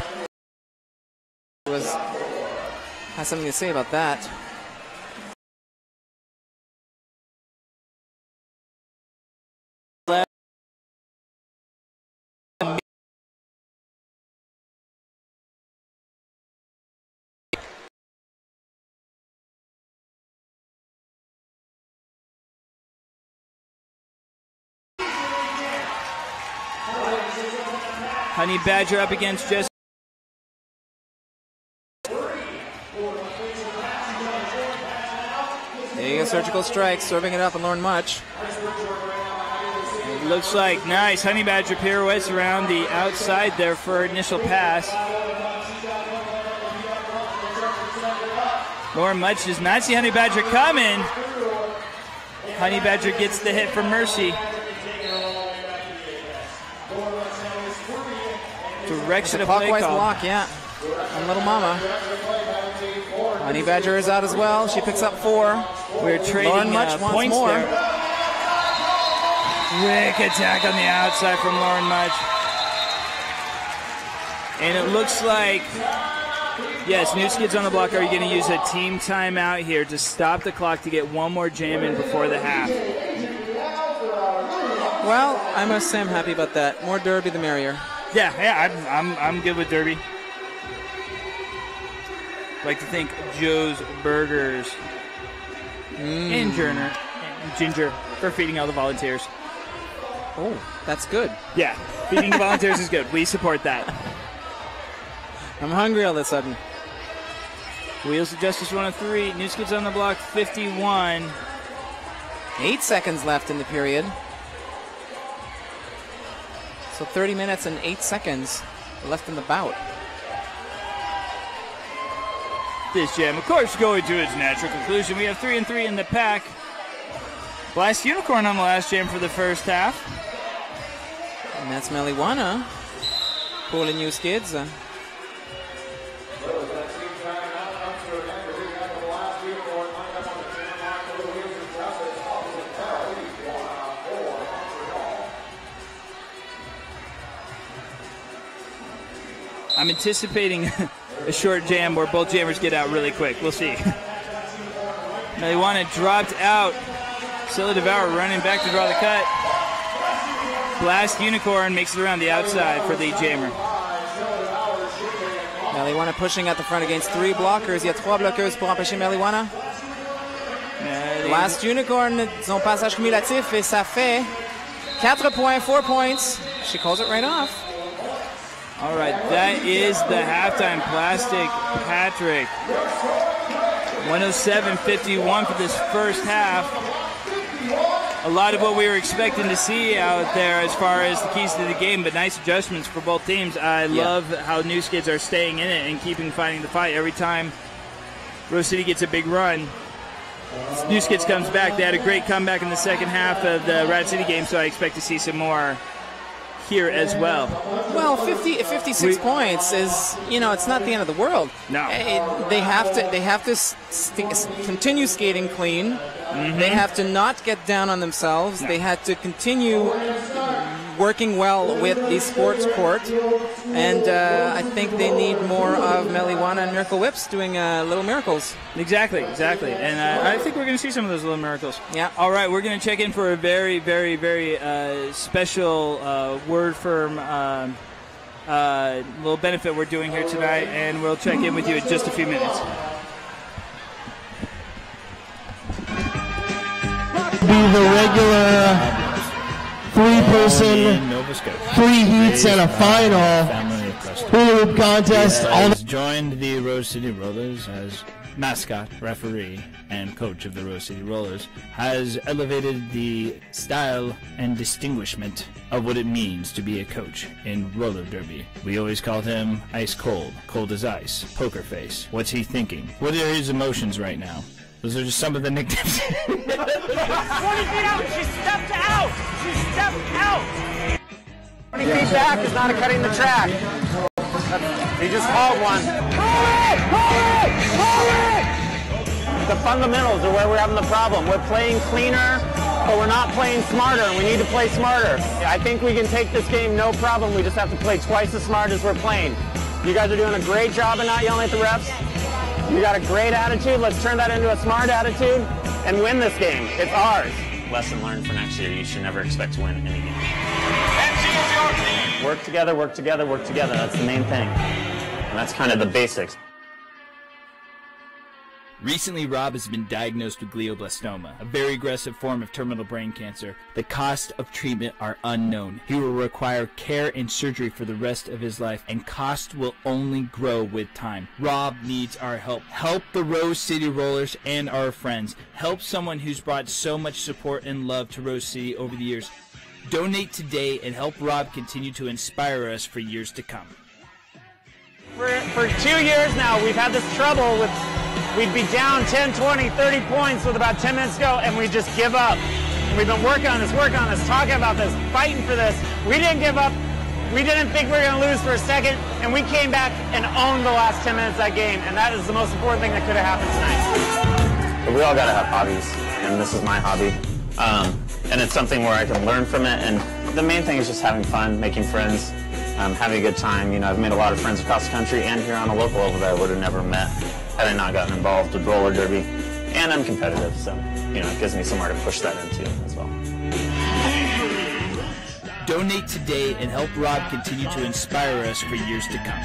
Has something to say about that. Honey Badger up against Jess. There you go, Surgical Strike, serving it up and Lauren Much. It looks like nice. Honey Badger pirouettes around the outside there for initial pass. Lauren Much does not see Honey Badger coming. Honey Badger gets the hit from Mercy. Direction of play clockwise call. block, yeah. On Little Mama. Honey Badger is out as well. She picks up 4. We're trading Lauren Much wants points more. there. Quick attack on the outside from Lauren Much. And it looks like, yes, New Skids on the block are going to use a team timeout here to stop the clock to get one more jam in before the half. Well, I must say I'm happy about that. More derby, the merrier. Yeah, I'm good with derby. I'd like to thank Joe's Burgers and Ginger for feeding all the volunteers. Oh, that's good. Yeah, feeding the volunteers is good. We support that. I'm hungry all of a sudden. Wheels of Justice 103. New Skids on the block 51. 8 seconds left in the period. So 30 minutes and 8 seconds left in the bout. This jam, of course, going to its natural conclusion. We have 3 and 3 in the pack. Blast Unicorn on the last jam for the first half. And that's Meliwana pulling New Skids. I'm anticipating a short jam where both jammers get out really quick. We'll see. Meliwana dropped out. Scylla Devour running back to draw the cut. Blast Unicorn makes it around the outside for the jammer. Meliwana pushing at the front against 3 blockers. Il y a 3 bloqueuses pour empêcher Meliwana. Blast Unicorn, son passage cumulatif, et ça fait 4 points, 4 points. She calls it right off. All right, that is the halftime. Plastic Patrick. 107-51 for this first half. A lot of what we were expecting to see out there as far as the keys to the game, but nice adjustments for both teams. I love how New Skids are staying in it and keeping fighting the fight. Every time Rose City gets a big run, New Skids comes back. They had a great comeback in the second half of the Rad City game, so I expect to see some more here as well. Well, 56 points is, it's not the end of the world. No. They have to continue skating clean. Mm-hmm. They have to not get down on themselves. No. They have to continue working well with the sports court. And I think they need more of Meliwana and Miracle Whips doing little miracles. Exactly. And I think we're going to see some of those little miracles. Yeah. All right, we're going to check in for a very, very, very special word firm little benefit we're doing here tonight, and we'll check in with you in just a few minutes. Be the regular 3-person, 3 heats and a final hula hoop contest. Has joined the Rose City Rollers as mascot, referee, and coach of the Rose City Rollers, has elevated the style and distinguishment of what it means to be a coach in roller derby. We always called him ice cold, cold as ice, poker face. What's he thinking? What are his emotions right now? Those are just some of the nicknames. 20 feet out! She stepped out! She stepped out! 20 feet back is not a cutting the track. He just called one. The fundamentals are where we're having the problem. We're playing cleaner, but we're not playing smarter, and we need to play smarter. I think we can take this game no problem. We just have to play twice as smart as we're playing. You guys are doing a great job of not yelling at the refs. You got a great attitude. Let's turn that into a smart attitude and win this game. It's ours. Lesson learned for next year. You should never expect to win any game. Work together, work together, work together. That's the main thing. And that's kind of the basics. Recently, Rob has been diagnosed with glioblastoma, a very aggressive form of terminal brain cancer. The costs of treatment are unknown. He will require care and surgery for the rest of his life, and costs will only grow with time. Rob needs our help. Help the Rose City Rollers and our friends. Help someone who's brought so much support and love to Rose City over the years. Donate today and help Rob continue to inspire us for years to come. For 2 years now, we've had this trouble with, we'd be down 10, 20, 30 points with about 10 minutes to go, and we just give up. We've been working on this, talking about this, fighting for this. We didn't give up. We didn't think we were going to lose for a second, and we came back and owned the last 10 minutes of that game, and that is the most important thing that could have happened tonight. But we all got to have hobbies, and this is my hobby. And it's something where I can learn from it, and the main thing is just having fun, making friends, having a good time. You know, I've made a lot of friends across the country and here on a local level that I would have never met had I not gotten involved with roller derby. And I'm competitive, so, you know, it gives me somewhere to push that into as well. Donate today and help Rob continue to inspire us for years to come.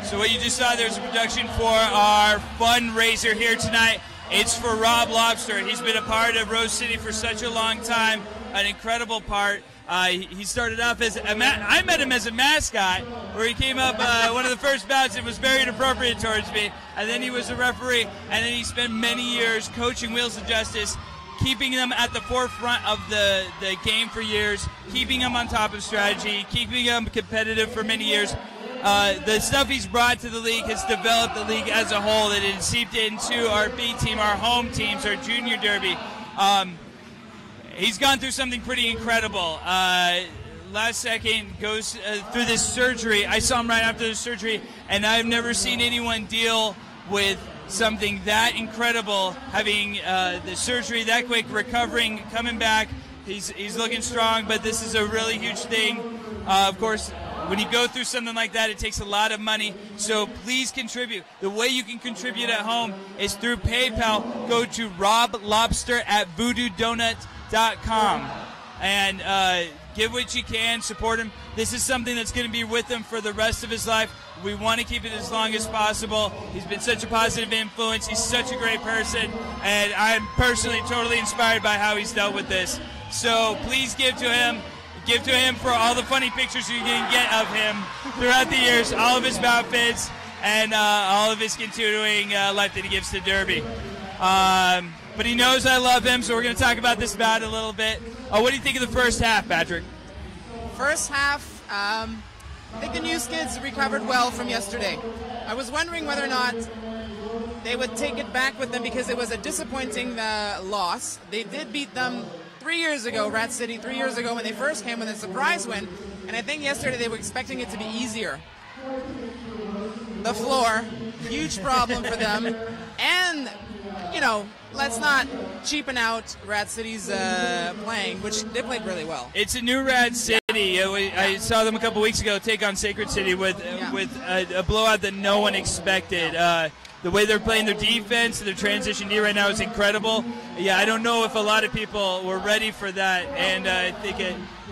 So what you just saw, there's a production for our fundraiser here tonight. It's for Rob Lobster. He's been a part of Rose City for such a long time, an incredible part. He started off as I met him as a mascot, where he came up one of the first bouts and was very inappropriate towards me, and then he was a referee, and then he spent many years coaching Wheels of Justice, keeping them at the forefront of the game for years, keeping them on top of strategy, keeping them competitive for many years. The stuff he's brought to the league has developed the league as a whole. It has seeped into our B team, our home teams, our junior derby. He's gone through something pretty incredible. Last second goes through this surgery. I saw him right after the surgery, and I've never seen anyone deal with something that incredible, having the surgery that quick, recovering, coming back. He's looking strong, but this is a really huge thing. Of course, when you go through something like that, it takes a lot of money, so please contribute. The way you can contribute at home is through PayPal. Go to roblobster@voodoodonut.com and give what you can, support him. This is something that's going to be with him for the rest of his life. We want to keep it as long as possible. He's been such a positive influence. He's such a great person, and I'm personally totally inspired by how he's dealt with this. So please give to him. Give to him for all the funny pictures you can get of him throughout the years, all of his bout fits, and all of his continuing life that he gives to Derby. But he knows I love him, so we're going to talk about this bout a little bit. What do you think of the first half, Patrick? First half, I think the new Skids recovered well from yesterday. I was wondering whether or not they would take it back with them because it was a disappointing loss. They did beat them 3 years ago, Rat City, 3 years ago when they first came with a surprise win, and I think yesterday they were expecting it to be easier. The floor, huge problem for them, and, you know, let's not cheapen out Rat City's playing, which they played really well. It's a new Rat City. I saw them a couple weeks ago take on Sacred City with a blowout that no one expected. The way they're playing their defense, their transition D right now is incredible. Yeah, I don't know if a lot of people were ready for that, and I think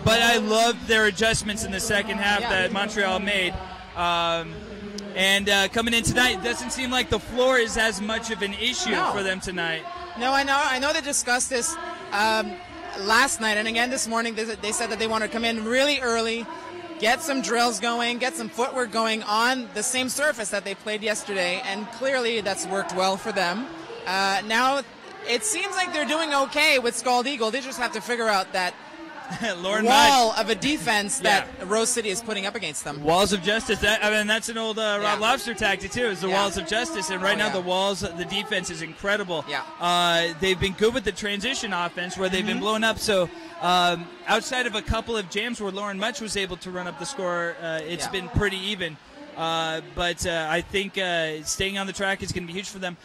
but I love their adjustments in the second half that Montreal made. And coming in tonight, it doesn't seem like the floor is as much of an issue for them tonight. No, I know they discussed this last night, and again this morning they said that they want to come in really early, get some drills going, get some footwork going on the same surface that they played yesterday, and clearly that's worked well for them. Now, it seems like they're doing okay with Scald Eagle. They just have to figure out that wall of a defense that Rose City is putting up against them. Walls of Justice. That's an old Rob Lobster tactic, too, is the Walls of Justice. And right now the defense is incredible. They've been good with the transition offense where they've been blowing up. So outside of a couple of jams where Lauren Much was able to run up the score, it's been pretty even. But I think staying on the track is going to be huge for them.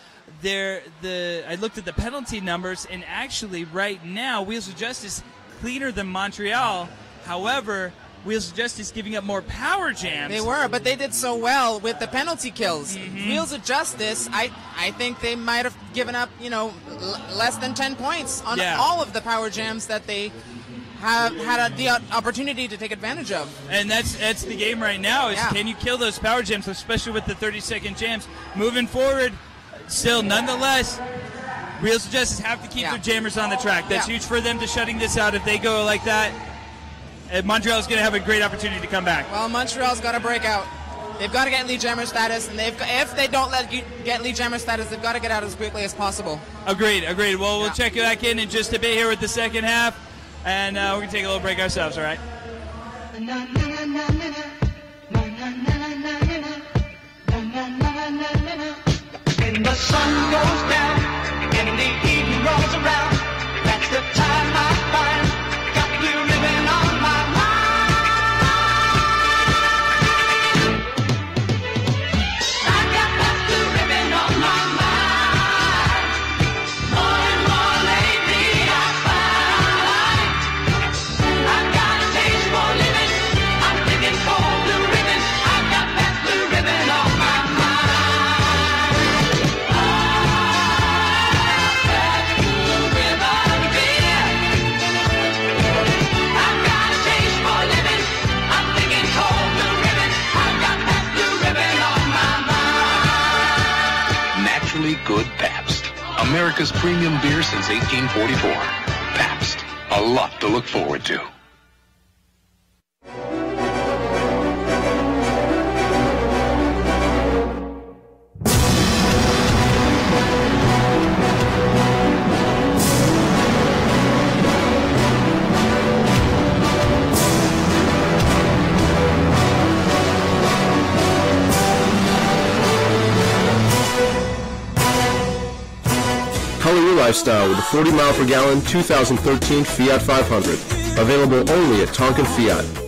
I looked at the penalty numbers, and actually right now Wheels of Justice cleaner than Montreal. However, Wheels of Justice giving up more power jams. They were, but they did so well with the penalty kills. Wheels of Justice, I think they might have given up, less than 10 points on all of the power jams that they have had the opportunity to take advantage of. And that's the game right now, is can you kill those power jams, especially with the 30-second jams. Moving forward, still, nonetheless, Wheels of Justice have to keep their jammers on the track. That's huge for them to shutting this out. If they go like that, Montreal's going to have a great opportunity to come back. Well, Montreal's got to break out. They've got to get lead jammer status, and if they don't get lead jammer status, they've got to get out as quickly as possible. Agreed. Well, we'll check you back in just a bit here with the second half, and we're going to take a little break ourselves, all right? When the sun goes down and the evening rolls around, that's the time I find got you living on my mind. America's premium beer since 1844. Pabst. A lot to look forward to. Color your lifestyle with the 40 mile per gallon 2013 Fiat 500. Available only at Tonkin Fiat.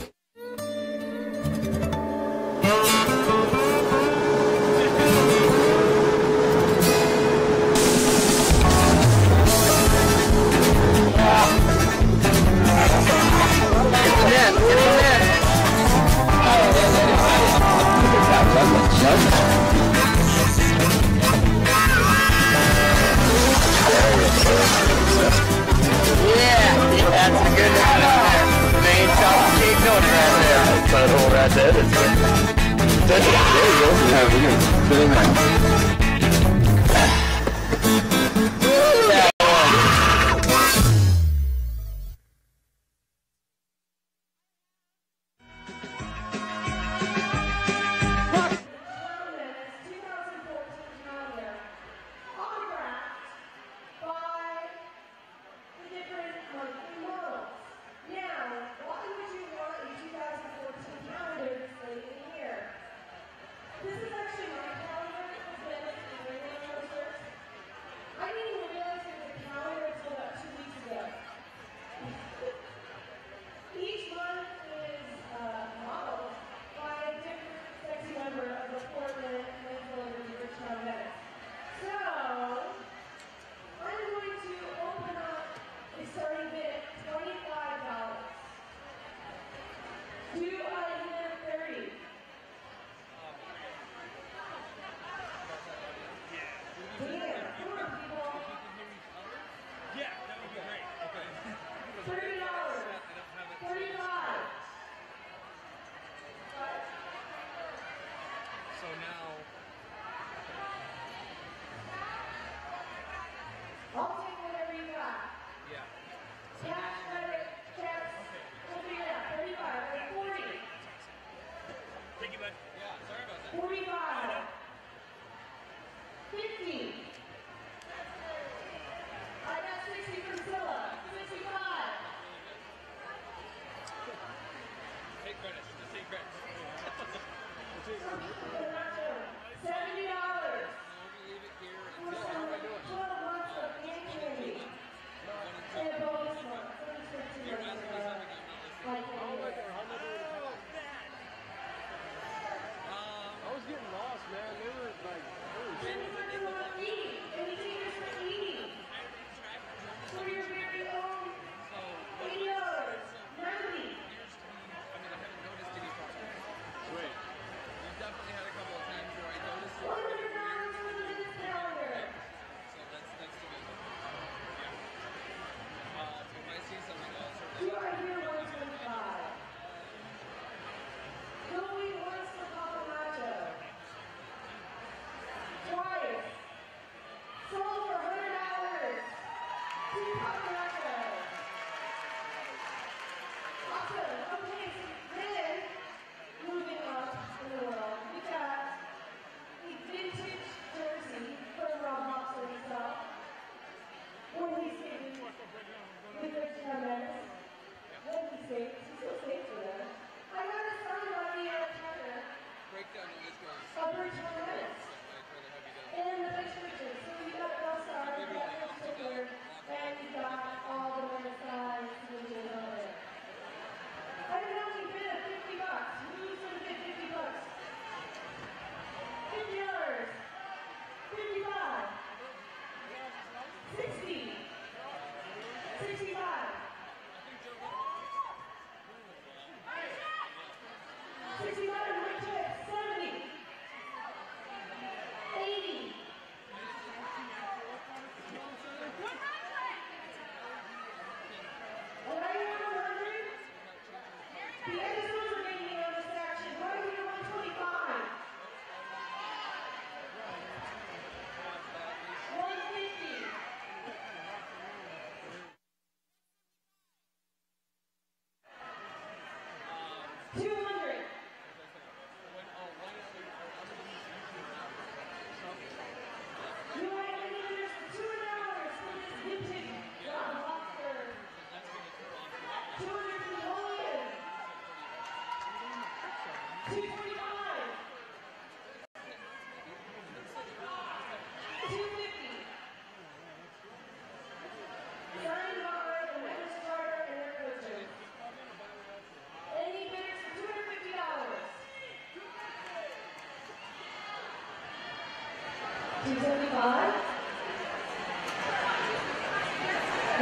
275.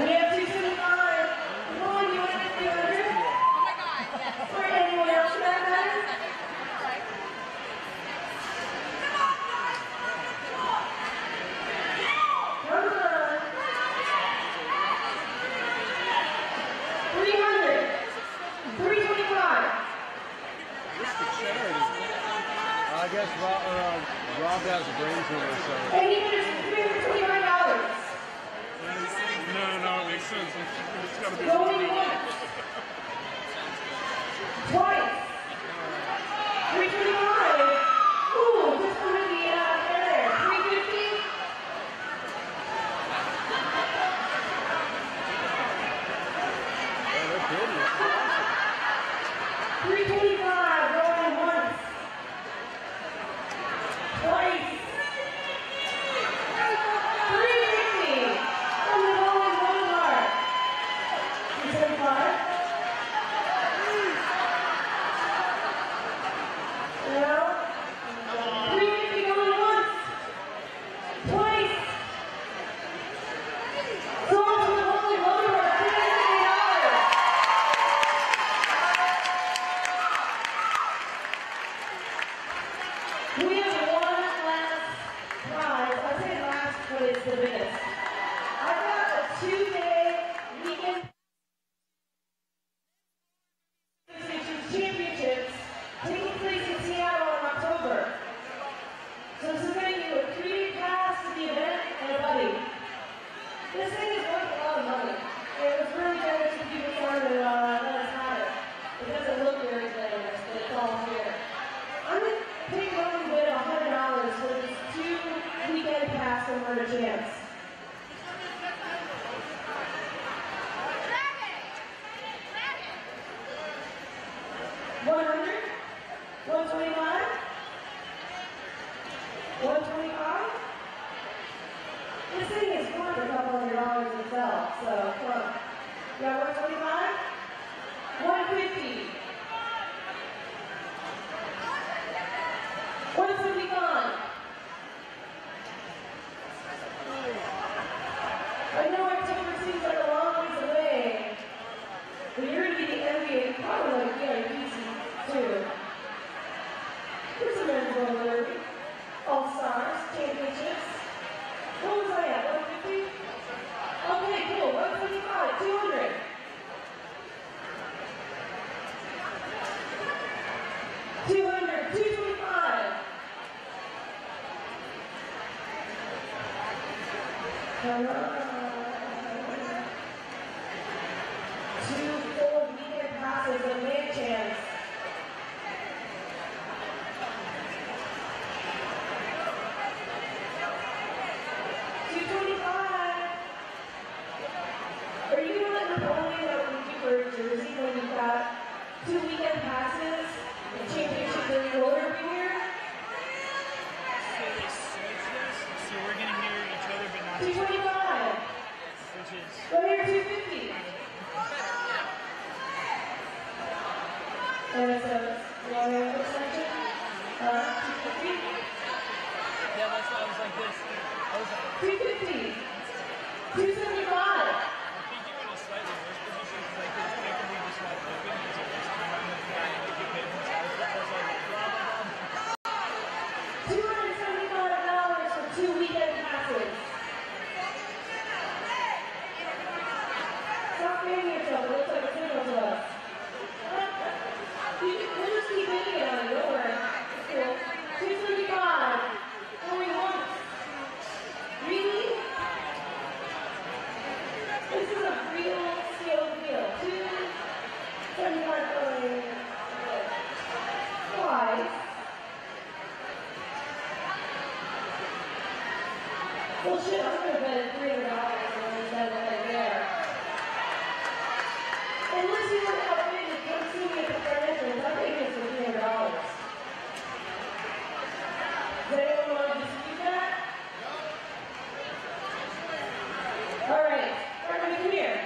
We have 275. Ron, you want to get 300? Oh my God, yes. Or anyone else for that matter? Come on. 300. 325. I guess Rob has a brain tumor, so. And he was $325. No, it makes sense. It's gotta be. Going once. Twice. 325. Ooh, just for the there. 350. Oh, they're pretty. 325. Going once. Twice. 350. From the rolling one mark. 375. No. 350 going once. Twice. So on to the rolling one mark. $350. We have one last prize. I say last, but it's the biggest. I've got a 2-day weekend championships taking place in Seattle in October. So this is getting you a 3-day pass to the event and a buddy. This thing is worth a lot of money. It was really generous of people trying to let us have it. It doesn't look very generous, but it's all here. I'm going to take a little bit of $100 for this 2-weekend pass for Murder Chance. $100, $125, $125. This thing is worth a couple $100 itself, so come on. You got $125? $150. $175. I know October seems like a long ways away, but you're going to be the NBA, probably like VIP too. Here's a men's roller derby. All-Stars, championships. What was I at, 150? Okay, cool, 175, 200. $225. Come on. 2 full weekend passes of man chance. $225. Are you gonna let Napoleon know what we do for Jersey when you've got 2 weekend passes and championship during roller every year? So we're gonna hear each other, but not. 225. Which is. Right here, 250. And it's a long angle section. 250. Yeah, that's why I was like this. I was like. 250. 275. I think you're in a slightly worse position because I think technically just like open because it was around the guy and get paid from his house. I was like, blah, blah, blah. $275 for 2 weekend passes. Stop paying yourself. It looks like a signal to us. We'll just keep hitting it on it. Don't worry. It's cool. 275. Only once. Really? This is a real scale deal. 275 going twice. Well, shit, I'm gonna bet $300 and then right there. Unless you want to help me to come see me at the front entrance, I'm taking it for $300. Does anyone want to dispute that? All right, everybody come here.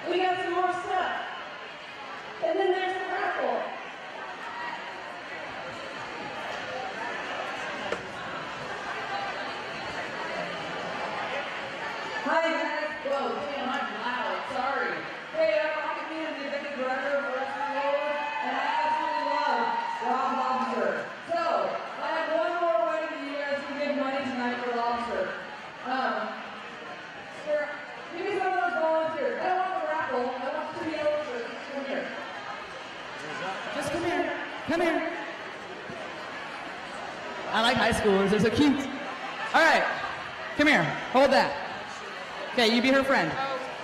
We got some more stuff. And then there's the raffle. come here. I like high schoolers, they're so cute. All right, come here, hold that. Okay, you be her friend.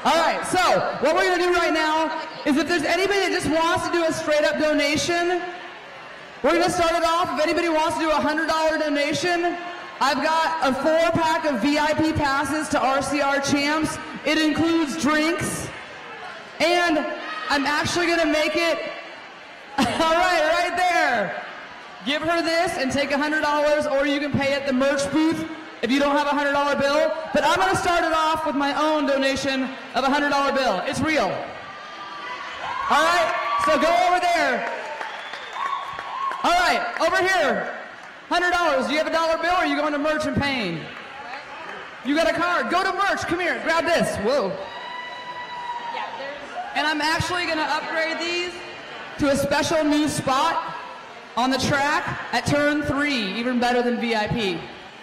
All right, so what we're gonna do right now is if there's anybody that just wants to do a straight up donation, we're gonna start it off. If anybody wants to do a $100 donation, I've got a 4-pack of VIP passes to RCR Champs. It includes drinks, and I'm actually gonna make it, all right, right there. Give her this and take $100, or you can pay at the merch booth if you don't have a $100 bill. But I'm gonna start it off with my own donation of a $100 bill. It's real. All right, so go over there. All right, over here, $100. Do you have a dollar bill, or are you going to merch and paying? You got a card, go to merch, come here, grab this, whoa. And I'm actually gonna upgrade these to a special new spot on the track at turn 3, even better than VIP.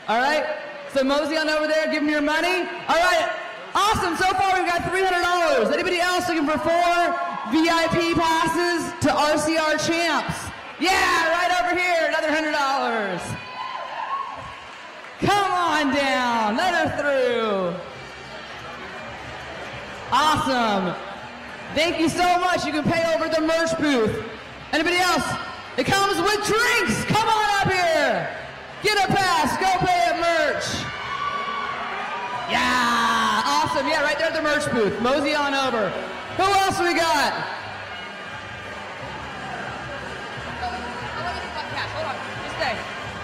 All right, so mosey on over there, give me your money. All right, awesome, so far we've got $300. Anybody else looking for 4 VIP passes to RCR Champs? Yeah, right over here, another $100. Come on down, let her through. Awesome. Thank you so much. You can pay over the merch booth. Anybody else? It comes with drinks. Come on up here. Get a pass, go pay at merch. Yeah, awesome. Yeah, right there at the merch booth. Mosey on over. Who else we got?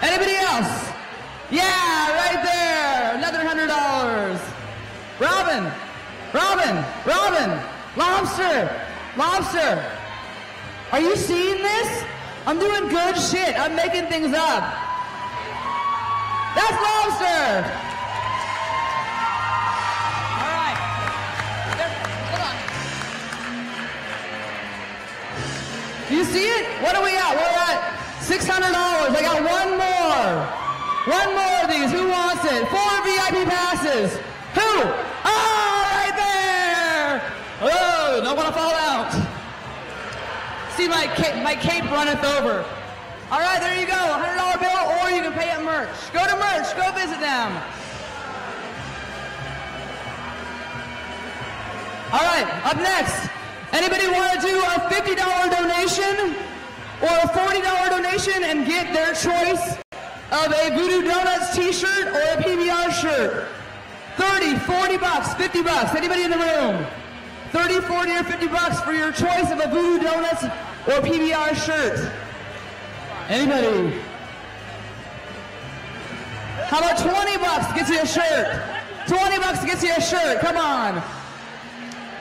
Anybody else? Yeah, right there. Another $100. Robin, Robin, Robin, Lobster, Lobster. Are you seeing this? I'm doing good shit. I'm making things up. That's Lobster. All right. Hold on. You see it? What are we at? We're at $600. I got one more. One more of these. Who wants it? 4 VIP passes. Who? Oh, right there. Oh, don't want to fall out. See, my cape runneth over. All right, there you go. $100 bill, or you can pay at merch. Go to merch. Go visit them. All right, up next. Anybody want to do a $50 donation or a $40 donation and get their choice of a Voodoo Donuts t-shirt or a PBR shirt? 30, 40 bucks, 50 bucks. Anybody in the room? 30, 40, or 50 bucks for your choice of a Voodoo Donuts or PBR shirt. Anybody? How about 20 bucks gets you a shirt? 20 bucks gets you a shirt, come on.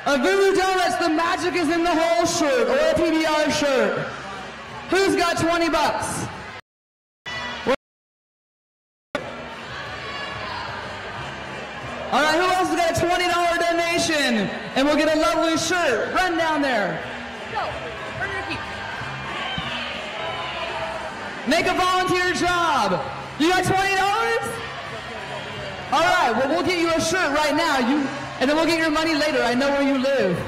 A Voodoo Donuts, the magic is in the whole shirt, or a PBR shirt. Who's got 20 bucks? All right, who else has got a $20 donation? And we'll get a lovely shirt. Run down there. Go. Earn your keep. Make a volunteer job. You got $20? All right, well, we'll get you a shirt right now. And then we'll get your money later. I know where you live.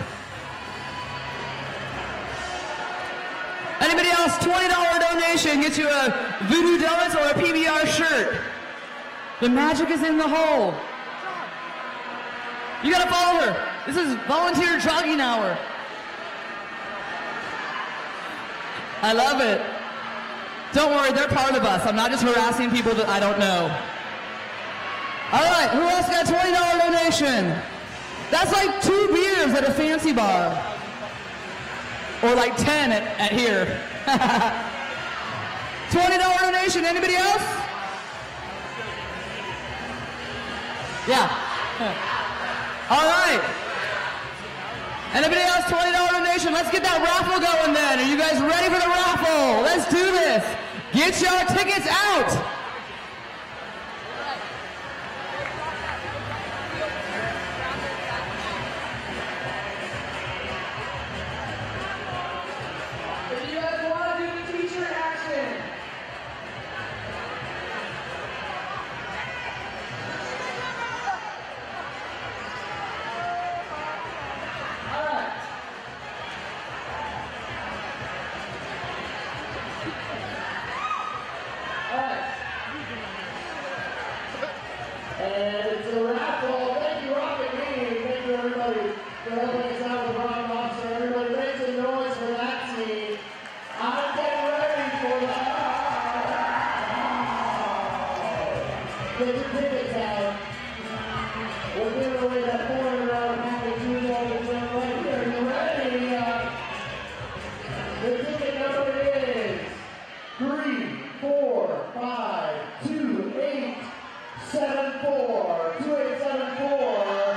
Anybody else? $20 donation gets you a Voodoo Donuts or a PBR shirt. The magic is in the hole. You gotta follow her. This is volunteer jogging hour. I love it. Don't worry, they're part of us. I'm not just harassing people that I don't know. All right, who else got a $20 donation? That's like 2 beers at a fancy bar. Or like 10 at here. $20 donation, anybody else? Yeah. All right. Anybody else? $20 donation. Let's get that raffle going then. Are you guys ready for the raffle? Let's do this. Get your tickets out. If you guys want to do the t-shirt action. everybody for helping us out with Ron Monster. Everybody make some noise for that team. I'm getting ready for get your tickets out. We're giving away that $400 package. You know the gym right here. You ready? The ticket number is 3, 4, 5, 2, 8, 7, 4, 2874.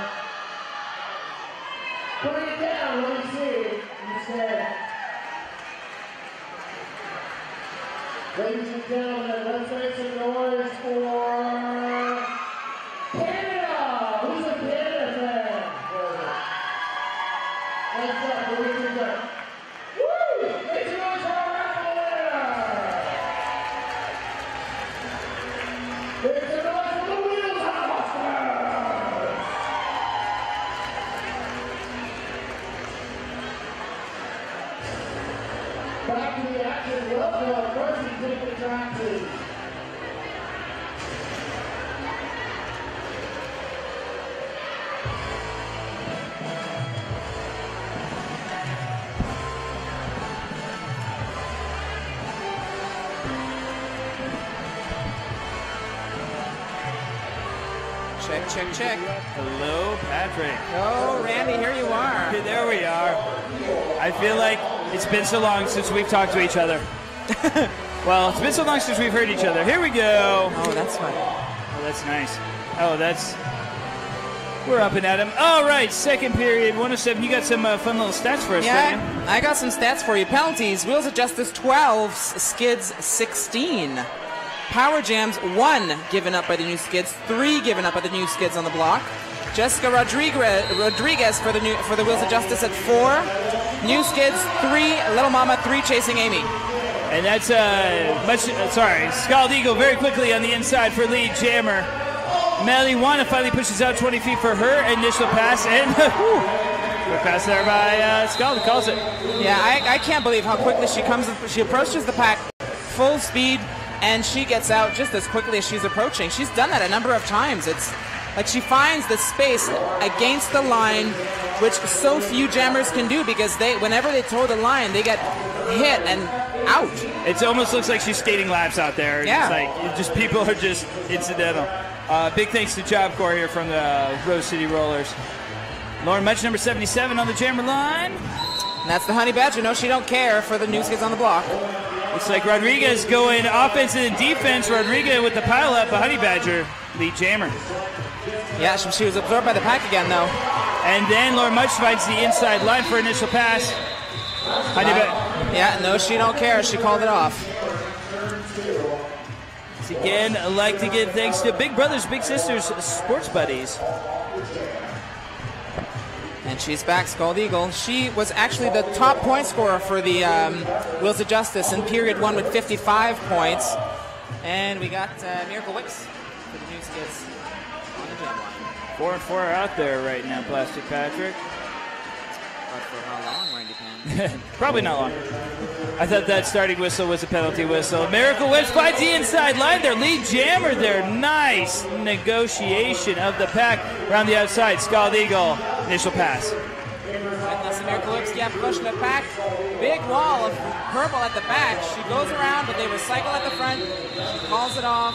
Bring it down, let me see. Instead. Ladies and gentlemen, let's make some noise for Canada! Who's a Canada fan? Next up, who is it? Woo! Make some noise for our raffle winner! Make some noise for the Wheels Husters! Back to the action. Welcome. First, you take the track, please. Check, check, check. Hello, Patrick. Oh, Randy, here you are. Okay, there we are. I feel like it's been so long since we've talked to each other. Well, it's been so long since we've heard each other. Here we go. Oh, that's fun. Oh, that's nice. Oh, that's... We're up and at 'em. All right, second period, 107. You got some fun little stats for us, don't you? Yeah, I got some stats for you. Penalties, Wheels of Justice 12, Skids 16. Power Jams 1 given up by the new Skids, 3 given up by the new Skids on the block. Jessica Rodriguez for the Wheels of Justice at 4. New Skids 3, Little Mama 3 chasing Amy. And that's Scald Eagle very quickly on the inside for lead jammer. Maliwana finally pushes out 20 feet for her initial pass, and good pass there by Scald, calls it. Yeah, I can't believe how quickly she comes. She approaches the pack full speed, and she gets out just as quickly as she's approaching. She's done that a number of times. It's like she finds the space against the line, which so few jammers can do, because whenever they toe the line, they get hit and out. It almost looks like she's skating laps out there. Yeah. It's like people are just incidental. Big thanks to Job Corps here from the Rose City Rollers. Lauren Much, number 77 on the jammer line. And that's the Honey Badger. No, she don't care for the new Skids on the block. Looks like Rodriguez going offense and defense. Rodriguez with the pile up, but Honey Badger, lead jammer. Yeah, she was absorbed by the pack again, though. And then Lauren Much finds the inside line for initial pass. Yeah, no, she don't care. She called it off. Again, I'd like to give thanks to Big Brothers, Big Sisters, Sports Buddies. And she's back, Scald Eagle. She was actually the top point scorer for the Wheels of Justice in period 1 with 55 points. And we got Miracle Whips for the new Skids on the jam line. 4 and 4 are out there right now, Plastic Patrick. But for how long, Randy Pan? Probably not long. I thought that starting whistle was a penalty whistle. Miracle Whips finds the inside line. Their lead jammer there. Nice negotiation of the pack around the outside. Scald Eagle, initial pass. That's the Miracle Whips, yeah, pushing the pack. Big wall of purple at the back. She goes around, but they recycle at the front. She calls it off.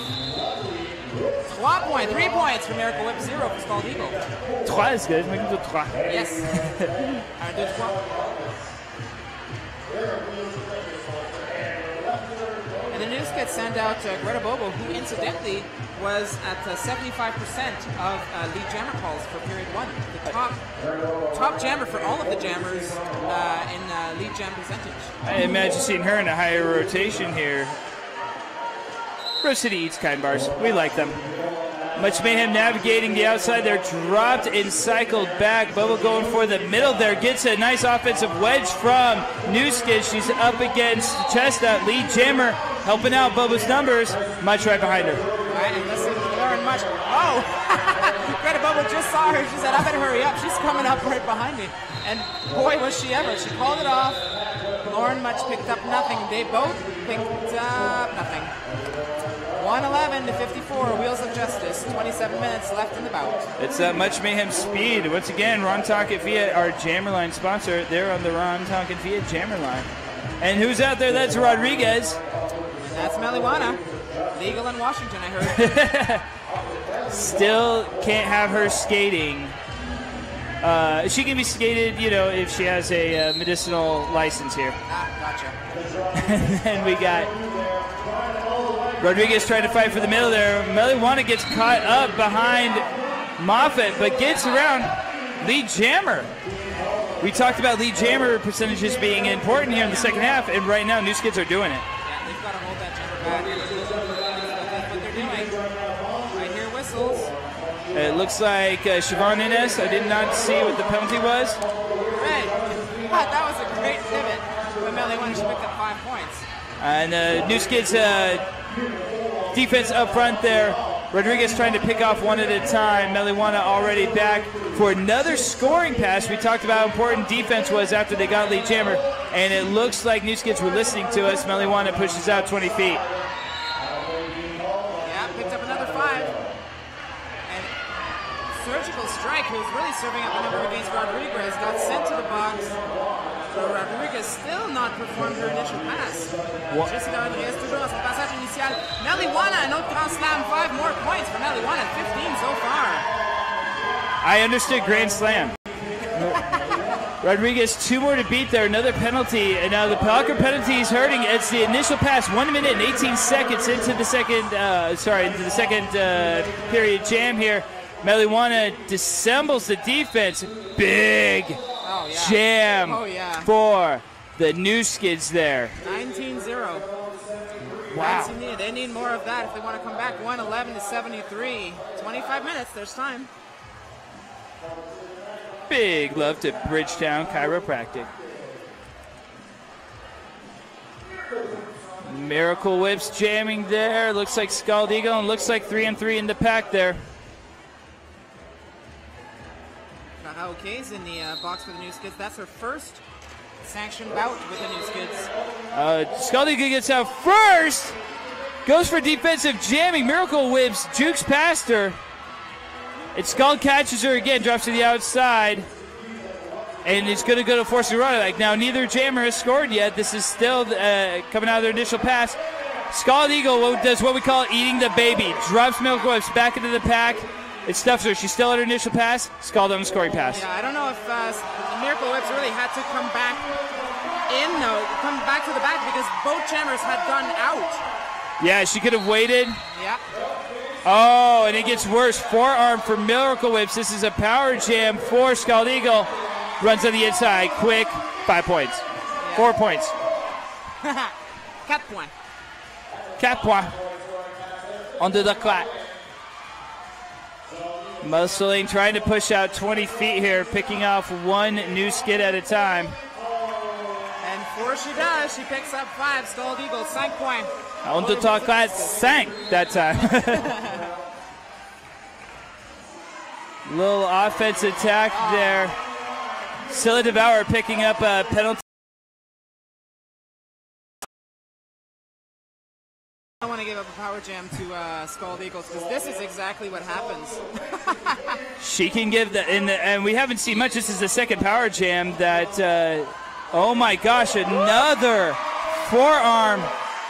3 points for Miracle Whip, 0 for Scald Eagle. 3 is good. Make it 3. Yes. 1, 2, 3. And the news gets sent out to Greta Bobo, who incidentally was at 75% of lead jammer calls for period 1. The top jammer for all of the jammers in lead jam percentage. I imagine seeing her in a higher rotation here. Rose City eats kind bars. We like them. Much Mayhem navigating the outside there, dropped and cycled back. Bobo going for the middle there, gets a nice offensive wedge from New Skids. She's up against Chestnut, lead jammer, helping out Bobo's numbers. Much right behind her. All right, and listen, Lauren Much. Oh, Greta Bobo just saw her. She said, I better hurry up. She's coming up right behind me. And boy, was she ever. She called it off. Lauren Much picked up nothing. They both picked up nothing. 111 to 54, Wheels of Justice. 27 minutes left in the bout. It's Much Mayhem Speed. Once again, Ron Tonkin Fiat, our Jammer Line sponsor. They're on the Ron Tonkin Fiat Jammer Line. And who's out there? That's Rodriguez. And that's Meliwana. Legal in Washington, I heard. Still can't have her skating. She can be skated, you know, if she has a medicinal license here. Gotcha. And then we got Rodriguez trying to fight for the middle there. Meliwana gets caught up behind Moffat, but gets around lead jammer. We talked about lead jammer percentages being important here in the second half, and right now New Skids are doing it. Yeah, they've got to hold that jammer back. That's what they're doing. I hear whistles. It looks like Siobhan Innes. I did not see what the penalty was. Right. That was a great pivot. But Meliwana, she picked up 5 points. And New Skids defense up front there. Rodriguez trying to pick off one at a time. Meliwana already back for another scoring pass. We talked about how important defense was after they got lead jammer. And it looks like New Skids were listening to us. Meliwana pushes out 20 feet. Yeah, picked up another 5. And Surgical Strike, who's really serving up a number against Rodriguez, got sent to the box. So Rodriguez still not performed her initial pass. Jessica Rodriguez toujours à son passage initial. Meliwana, un autre Grand Slam, 5 more points for Meliwana, 15 so far. I understood Grand Slam. Rodriguez, 2 more to beat there, another penalty, and now the Palker penalty is hurting. It's the initial pass, 1 minute and 18 seconds into the second, period jam here. Meliwana dissembles the defense. Big jam for the New Skids there. 19-0. Wow. They need more of that if they want to come back. 111 to 73. 25 minutes, there's time. Big love to Bridgetown Chiropractic. Miracle Whips jamming there. Looks like Scald Eagle, and looks like 3-3 in the pack there. Oka's in the box for the New Skids. That's her first sanctioned bout with the New Skids. Scald Eagle gets out first. Goes for defensive jamming. Miracle Whips jukes past her. And Scald catches her again, drops to the outside. And it's going to go to force a run back. Now, neither jammer has scored yet. This is still coming out of their initial pass. Scald Eagle does what we call eating the baby. Drops Miracle Whips back into the pack. It stuffs her. She's still at her initial pass. Scald on the scoring pass. Yeah, I don't know if Miracle Whips really had to come back to the back because both jammers had gone out. Yeah, she could have waited. Yeah. Oh, and it gets worse. Forearm for Miracle Whips. This is a power jam for Scald Eagle. Runs on the inside. Quick. 5 points. Yeah. 4 points. 4 points. 4 points. Under the clock. Muscling, trying to push out 20 feet here, picking off one New Skid at a time. And 4 she does. She picks up 5. Scald Eagle, 5 points. On the top class, 5 that time. Little offense attack there. Scylla Devour picking up a penalty. I don't want to give up a power jam to Scald Eagles because this is exactly what happens. She can give and we haven't seen much. This is the second power jam that, oh my gosh, another forearm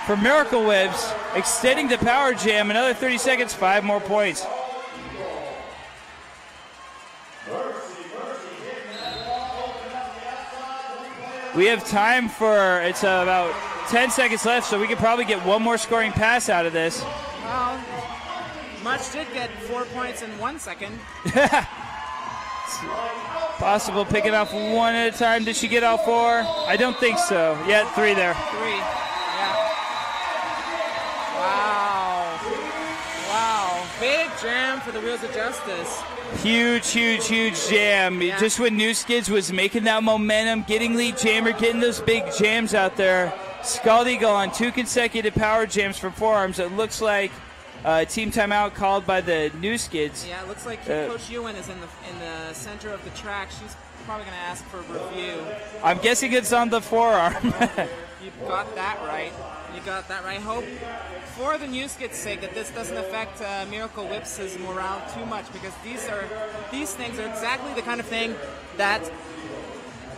for Miracle Whips, extending the power jam, another 30 seconds, 5 more points. We have time for, it's about 10 seconds left, so we could probably get one more scoring pass out of this. Well, Much did get 4 points in 1 second. Possible picking off one at a time. Did she get all 4? I don't think so. Yeah, 3 there. 3, yeah. Wow. Big jam for the Wheels of Justice. Huge jam. Yeah. Just when New Skids was making that momentum, getting lead jammer, getting those big jams out there. Scald Eagle on 2 consecutive power jams for forearms. It looks like team timeout called by the New Skids. Yeah, it looks like Coach Ewan is in the center of the track. She's probably going to ask for review. I'm guessing it's on the forearm. You got that right. You got that right. Hope for the new Skids' sake that this doesn't affect Miracle Whip's morale too much, because these things are exactly the kind of thing that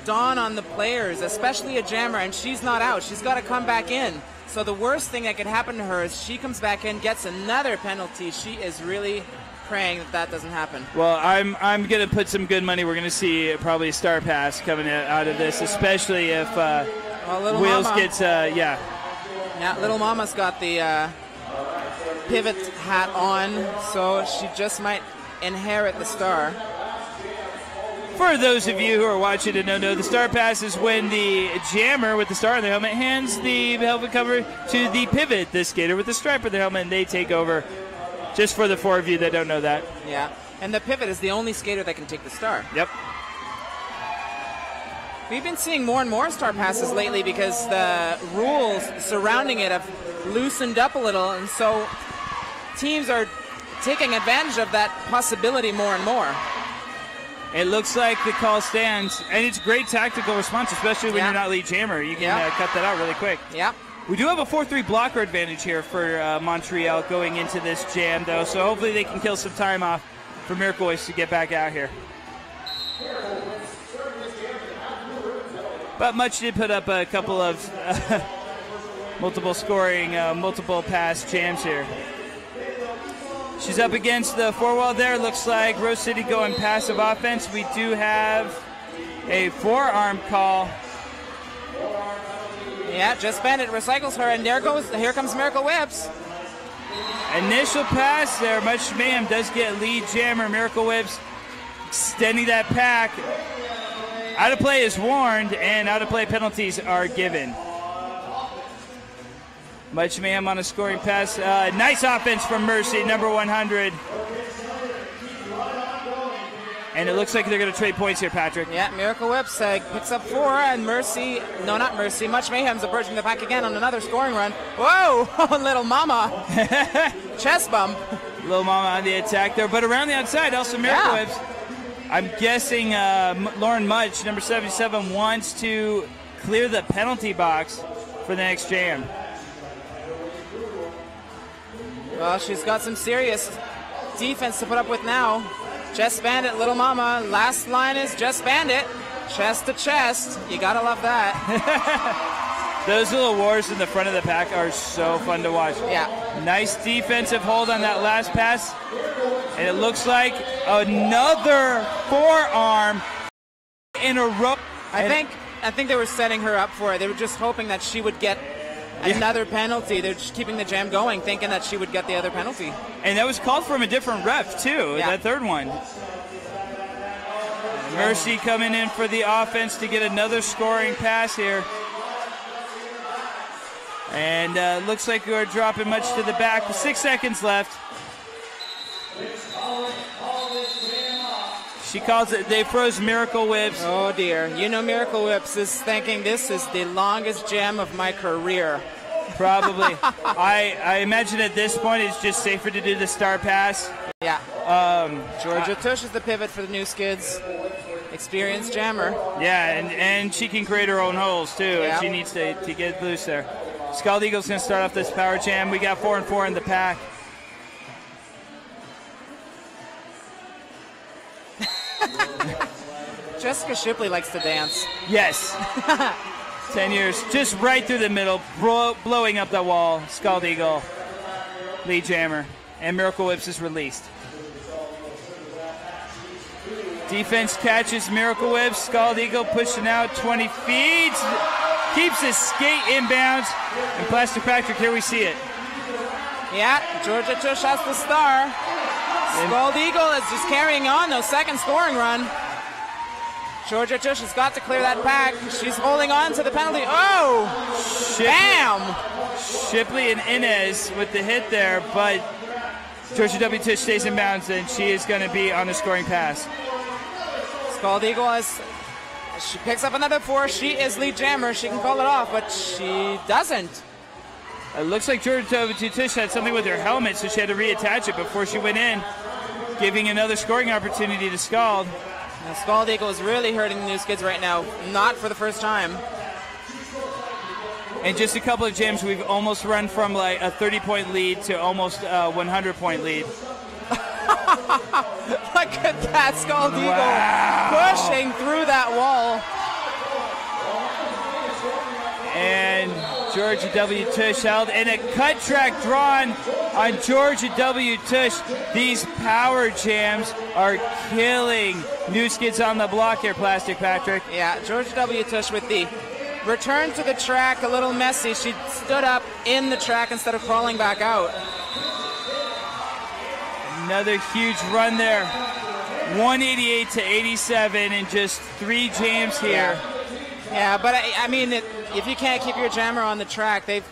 dawn on the players, especially a jammer, and she's not out. She's got to come back in. So the worst thing that could happen to her is she comes back in, gets another penalty. She is really praying that that doesn't happen. Well, I'm going to put some good money. We're going to see probably a star pass coming out of this, especially if Wheels Mama gets, yeah. Yeah, Little Mama's got the pivot hat on, so she just might inherit the star. For those of you who are watching and don't know, the star pass is when the jammer with the star on their helmet hands the helmet cover to the pivot, the skater with the stripe on their helmet, and they take over. Just for the four of you that don't know that. Yeah, and the pivot is the only skater that can take the star. Yep. We've been seeing more and more star passes lately because the rules surrounding it have loosened up a little, and so teams are taking advantage of that possibility more and more. It looks like the call stands, and it's great tactical response, especially when you're not lead jammer. You can cut that out really quick. Yeah. We do have a 4-3 blocker advantage here for Montreal going into this jam, though, so hopefully they can kill some time off for Miracle Whips to get back out here. But Much did put up a couple of multiple scoring, multiple pass jams here. She's up against the four wall there. Looks like Rose City going passive offense. We do have a forearm call. Yeah, Just Bandit recycles her, and here comes Miracle Whips. Initial pass there. Much Mayhem does get lead jammer. Miracle Whips extending that pack. Out of play is warned, and out of play penalties are given. Much Mayhem on a scoring pass. Nice offense from Mercy, number 100. And it looks like they're going to trade points here, Patrick. Yeah, Miracle Whips picks up 4, and Mercy, no, not Mercy, Much Mayhem's approaching the pack again on another scoring run. Whoa, Little Mama. Chest bump. Little Mama on the attack there, but around the outside, also Miracle Whips. I'm guessing Lauren Much, number 77, wants to clear the penalty box for the next jam. Well, she's got some serious defense to put up with now. Just Bandit, Little Mama. Last line is Just Bandit. Chest to chest. You gotta love that. Those little wars in the front of the pack are so fun to watch. Yeah. Nice defensive hold on that last pass. And it looks like another forearm in a row. I think they were setting her up for it. They were just hoping that she would get another penalty. They're just keeping the jam going, thinking that she would get the other penalty. And that was called from a different ref, too, that third one. Mercy coming in for the offense to get another scoring pass here. And looks like we're dropping Much to the back with 6 seconds left. She calls it, they froze Miracle Whips. Oh dear, you know Miracle Whips is thinking this is the longest jam of my career. Probably. I imagine at this point it's just safer to do the star pass. Yeah. Georgia Tush is the pivot for the new Skids. Experienced jammer. Yeah, and she can create her own holes too if she needs to get loose there. Scald Eagle's going to start off this power jam. We got 4 and 4 in the pack. Jessica Shipley likes to dance. Yes. 10 years. Just right through the middle, blowing up the wall. Scald Eagle, lead jammer, and Miracle Whips is released. Defense catches Miracle Whips. Scald Eagle pushing out 20 feet. Keeps his skate inbounds. And Plastic Patrick, here we see it. Yeah, Georgia Tush has the star. Scald Eagle is just carrying on the second scoring run. Georgia Tush has got to clear that pack. She's holding on to the penalty. Oh! Bam! Shipley and Inez with the hit there, but Georgia W. Tush stays in bounds, and she is going to be on a scoring pass. Scald Eagle she picks up another 4. She is lead jammer. She can call it off, but she doesn't. It looks like Georgia W. Tush had something with her helmet, so she had to reattach it before she went in, giving another scoring opportunity to Scald. Now, Scald Eagle is really hurting the New Skids right now. Not for the first time. In just a couple of jams, we've almost run from like a 30-point lead to almost a 100-point lead. Look at that, Scald Eagle pushing through that wall. And Georgia W. Tush held in a cut track drawn on Georgia W. Tush. These power jams are killing New Skids on the block here, Plastic Patrick. Yeah, Georgia W. Tush with the return to the track, a little messy. She stood up in the track instead of crawling back out. Another huge run there. 188 to 87 in just 3 jams here. Yeah, but I mean, if you can't keep your jammer on the track, they've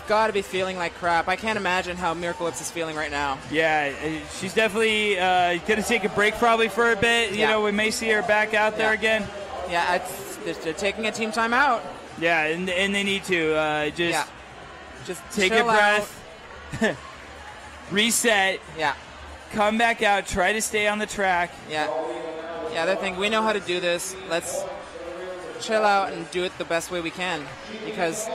got to be feeling like crap. I can't imagine how Miracle Whips is feeling right now. Yeah, she's definitely going to take a break probably for a bit. You know, we may see her back out there again. Yeah, they're taking a team timeout. Yeah, and they need to just take a chill breath, reset, come back out, try to stay on the track. Yeah, they're thinking, we know how to do this. Let's chill out and do it the best way we can, because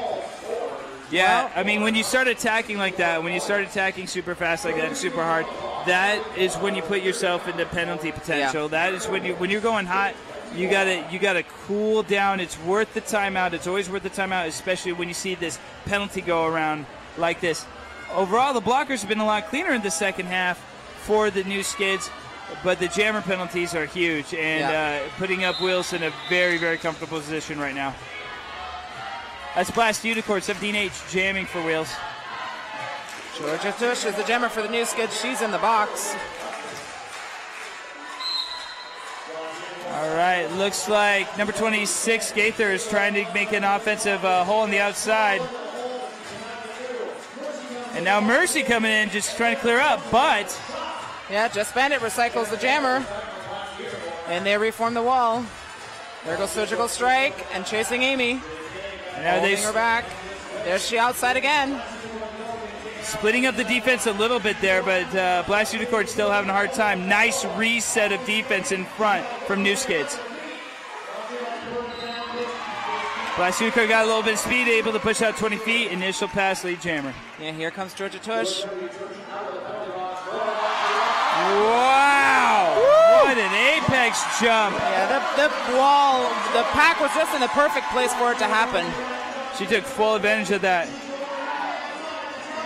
I mean, when you start attacking like that, when you start attacking super fast like that, super hard, that is when you put yourself into penalty potential. That is when you're going hot, you gotta cool down. It's worth the timeout. It's always worth the timeout, especially when you see this penalty go around like this. Overall, the blockers have been a lot cleaner in the second half for the New Skids, but the jammer penalties are huge, and putting up Wheels in a very, very comfortable position right now. That's Blast Unicorn, 17H, jamming for Wheels. Georgia Tush is the jammer for the New Skids. She's in the box. All right, looks like number 26, Gaither, is trying to make an offensive hole on the outside. And now Mercy coming in, just trying to clear up, but... Yeah, Just Bandit recycles the jammer. And they reform the wall. There goes Surgical Strike and chasing Amy. Now holding her back. There's she outside again. Splitting up the defense a little bit there, but Blast Unicorn still having a hard time. Nice reset of defense in front from New Skids. Blast Unicorn got a little bit of speed, able to push out 20 feet. Initial pass, lead jammer. Yeah, here comes Georgia Tush. Wow! Woo! What an apex jump. Yeah, the wall, the pack was just in the perfect place for it to happen. She took full advantage of that.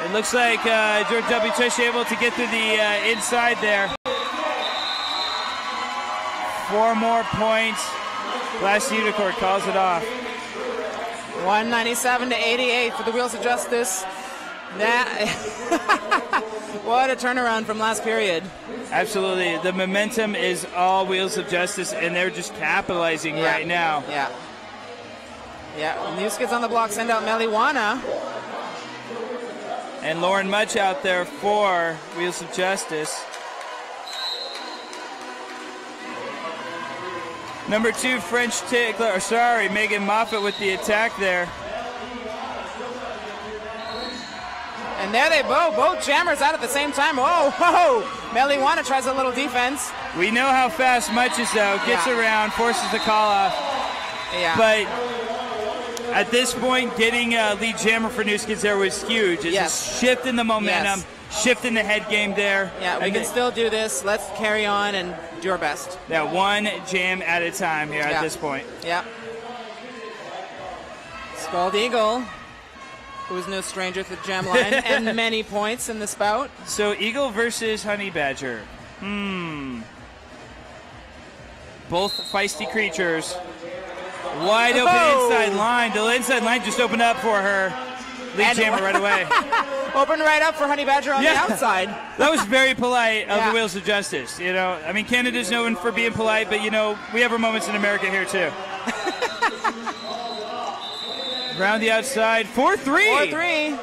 It looks like George W. Tush able to get through the inside there. 4 more points. Blast Unicorn calls it off. 197 to 88 for the Wheels of Justice. That what a turnaround from last period. Absolutely. The momentum is all Wheels of Justice, and they're just capitalizing right now. Yeah, New Skids on the block send out Meliwana. And Lauren Much out there for Wheels of Justice. Number 2, French Tickler, Megan Moffat with the attack there. And there they both jammers out at the same time. Whoa. Meliwana tries a little defense. We know how fast Much is, though. Gets around, forces the call off. Yeah. But at this point, getting lead jammer for New Skids there was huge. It's a shift in the momentum, shift in the head game there. Yeah, we can still do this. Let's carry on and do our best. Yeah, 1 jam at a time here at this point. Yeah. Scald Eagle, who is no stranger to the jam line, and many points in this bout. So Eagle versus Honey Badger. Both feisty creatures. Wide open inside line. The inside line just opened up for her. Lead jammer right away. Opened right up for Honey Badger on the outside. That was very polite of the Wheels of Justice. You know, I mean, Canada's known for being polite, but, you know, we have our moments in America here, too. Around the outside. 4-3. 4-3.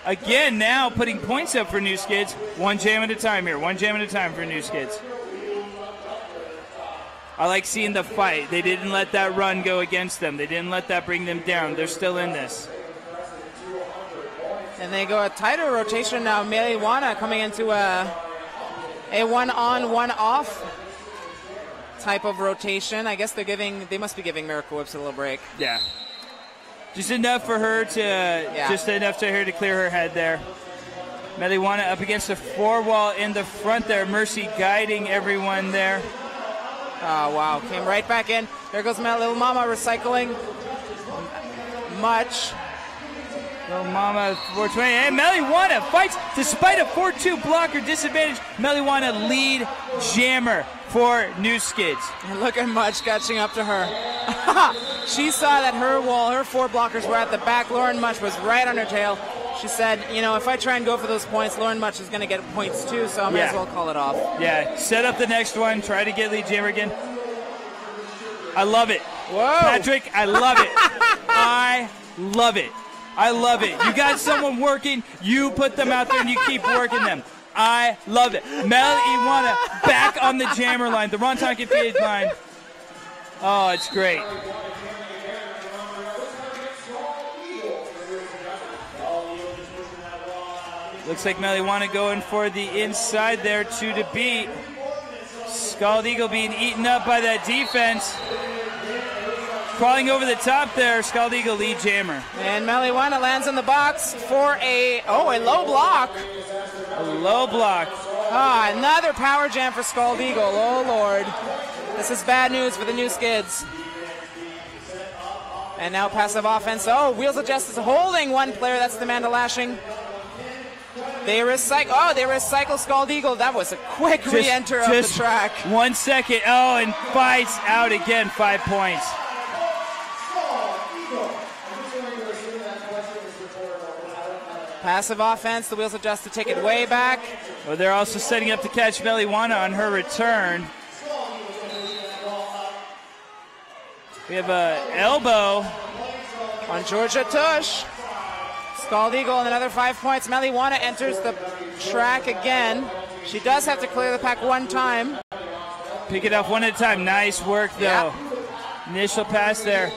Again, now putting points up for New Skids. 1 jam at a time here. 1 jam at a time for New Skids. I like seeing the fight. They didn't let that run go against them. They didn't let that bring them down. They're still in this. And they go a tighter rotation now. Meliwana coming into a 1-on, 1-off. type of rotation. I guess they must be giving Miracle Whips a little break. Yeah. Just enough for her to clear her head there. Meliwana up against the 4-wall in the front there. Mercy guiding everyone there. Oh, wow. Came right back in. There goes Little Mama recycling. Much. Little Mama 420. And Meliwana fights despite a 4-2 blocker disadvantage. Meliwana lead jammer for New Skids. And look at Much catching up to her. She saw that her 4 blockers were at the back. Lauren Much was right on her tail. She said, if I try and go for those points, Lauren Much is going to get points too, so I might as well call it off. Yeah, set up the next one. Try to get lead jammer again. I love it. Whoa. Patrick, I love it. I love it. I love it. You got someone working, you put them out there and you keep working them. I love it. Meliwana back on the jammer line, the Rontonkin feed line. Oh, it's great. Looks like Meliwana going for the inside there, 2 to beat. Scald Eagle being eaten up by that defense. Crawling over the top there, Scald Eagle lead jammer. And Meliwana lands in the box for a low block. A low block. Another power jam for Scald Eagle. Oh, Lord. This is bad news for the New Skids. And now passive offense. Oh, Wheels of Justice holding one player. That's the Amanda Lashing. They recycle Scald Eagle. That was a quick re-enter of the track. 1 second. Oh, and fights out again. 5 points. Passive offense. The Wheels of Justice take it way back. Well, they're also setting up to catch Meliwana on her return. We have an elbow on Georgia Tush. Scald Eagle and another 5 points. Meliwana enters the track again. She does have to clear the pack 1 time. Pick it up 1 at a time. Nice work, though. Yeah. Initial pass there.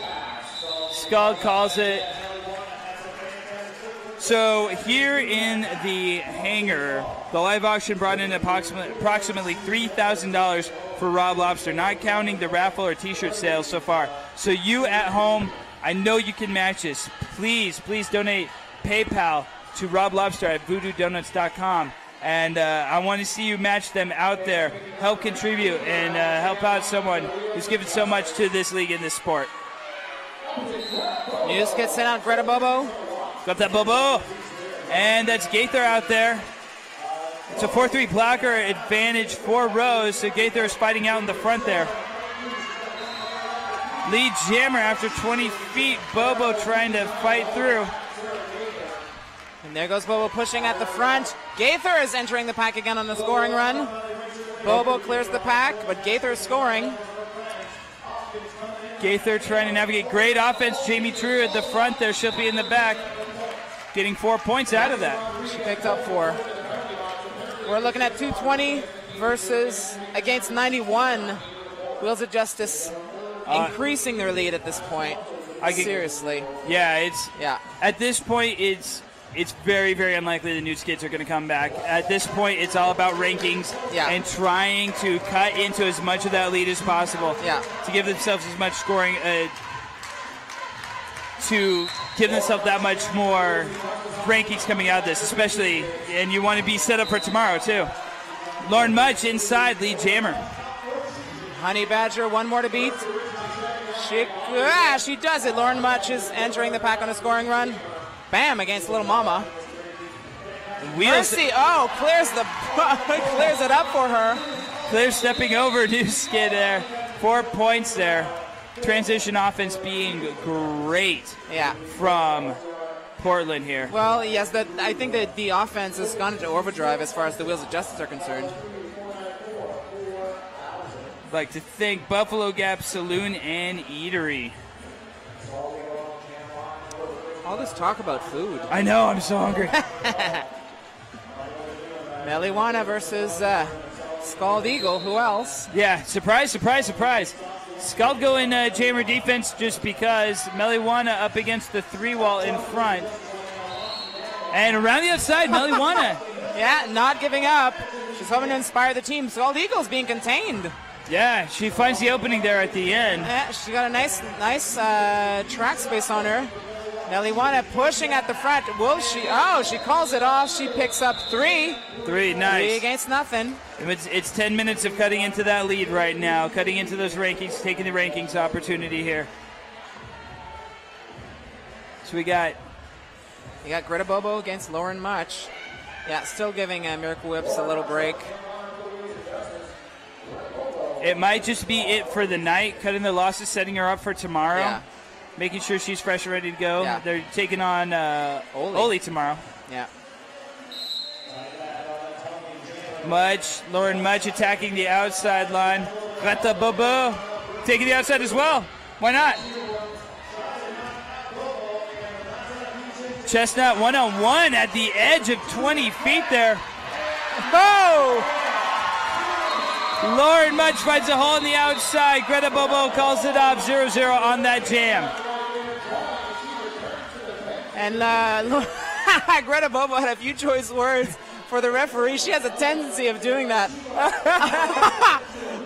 Scald calls it. So here in the hangar, the live auction brought in approximately $3,000 for Rob Lobster, not counting the raffle or t-shirt sales so far. So you at home, I know you can match this. Please donate PayPal to Rob Lobster at voodoodonuts.com. And I want to see you match them out there, help contribute, and help out someone who's given so much to this league and this sport. New Skids sent out Greta Bobo. Got that Bobo. And that's Gaither out there. It's a 4-3 blocker advantage for Rose. So Gaither is fighting out in the front there. Lead jammer after 20 feet. Bobo trying to fight through. And there goes Bobo pushing at the front. Gaither is entering the pack again on the scoring run. Bobo clears the pack, but Gaither is scoring. Gaither trying to navigate. Great offense. Jamie True at the front there. She'll be in the back. Getting 4 points out of that. She picked up 4. We're looking at 220 against 91. Wheels of Justice increasing their lead at this point. Seriously. Yeah, at this point, it's very, very unlikely the New Skids are going to come back. At this point, it's all about rankings and trying to cut into as much of that lead as possible to give themselves as much scoring, to give themselves that much more rankings coming out of this, especially, and you want to be set up for tomorrow, too. Lauren Much inside, lead jammer. Honey Badger, 1 more to beat. She does it. Lauren Much is entering the pack on a scoring run. Bam, against Little Mama. Mercy, clears it up for her. Claire stepping over New Skid there. 4 points there. Transition offense being great from Portland here. Well, yes, I think that the offense has gone into overdrive as far as the Wheels of Justice are concerned. I'd like to thank Buffalo Gap Saloon and Eatery. All this talk about food. I know, I'm so hungry. Meliwana versus Scald Eagle. Who else? Yeah, surprise, surprise, surprise. Scald going jammer defense just because. Meliwana up against the 3-wall in front. And around the outside, Meliwana. Yeah, not giving up. She's hoping to inspire the team. Scald Eagle's being contained. Yeah, she finds the opening there at the end. Yeah, she got a nice track space on her. Meliwana pushing at the front. Will she? Oh, she calls it off. She picks up 3. 3, nice. 3 against nothing. It's 10 minutes of cutting into that lead right now, cutting into those rankings, taking the rankings opportunity here. So we got Greta Bobo against Lauren Much. Yeah, still giving Miracle Whips a little break. It might just be it for the night, cutting the losses, setting her up for tomorrow. Yeah. Making sure she's fresh and ready to go. Yeah. They're taking on Oli tomorrow. Yeah. Lauren Much attacking the outside line. Greta Bobo taking the outside as well. Why not? Chestnut 1-on-1 at the edge of 20 feet there. Oh! Lauren Much finds a hole in the outside. Greta Bobo calls it off 0-0 on that jam. And Greta Bobo had a few choice words for the referee. She has a tendency of doing that.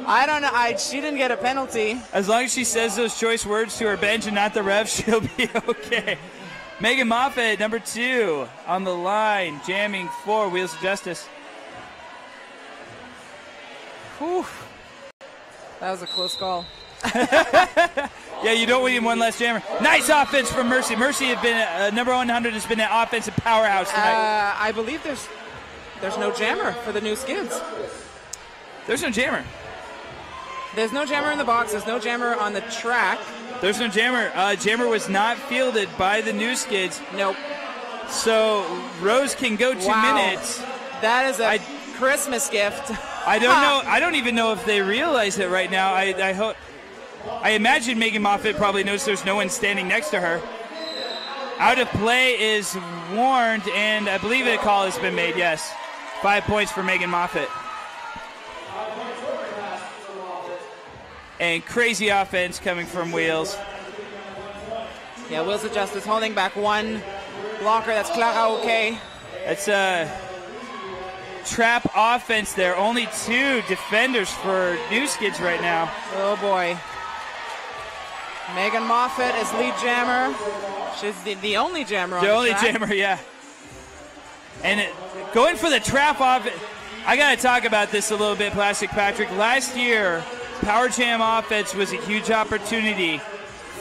I don't know. She didn't get a penalty. As long as she says those choice words to her bench and not the ref, she'll be okay. Megan Moffat, number 2, on the line, jamming for Wheels of Justice. Whew. That was a close call. Yeah, you don't win one less jammer. Nice offense from Mercy. Mercy has been number 100 has been an offensive powerhouse tonight. I believe there's no jammer for the new Skids. There's no jammer. There's no jammer in the box. There's no jammer on the track. There's no jammer. Jammer was not fielded by the new Skids. Nope. So Rose can go 2 minutes. That is a Christmas gift. I don't know. I don't even know if they realize it right now. I imagine Megan Moffat probably knows there's no one standing next to her. Out of play is warned, and I believe a call has been made, yes. 5 points for Megan Moffat. And crazy offense coming from Wheels. Yeah, Wheels of Justice holding back one blocker. That's Clara okay. That's a trap offense there. Only 2 defenders for New Skids right now. Oh, boy. Megan Moffat is lead jammer. She's the only jammer on the only track. jammer, yeah. And going for the trap off. I got to talk about this a little bit, Plastic Patrick. Last year, Power Jam offense was a huge opportunity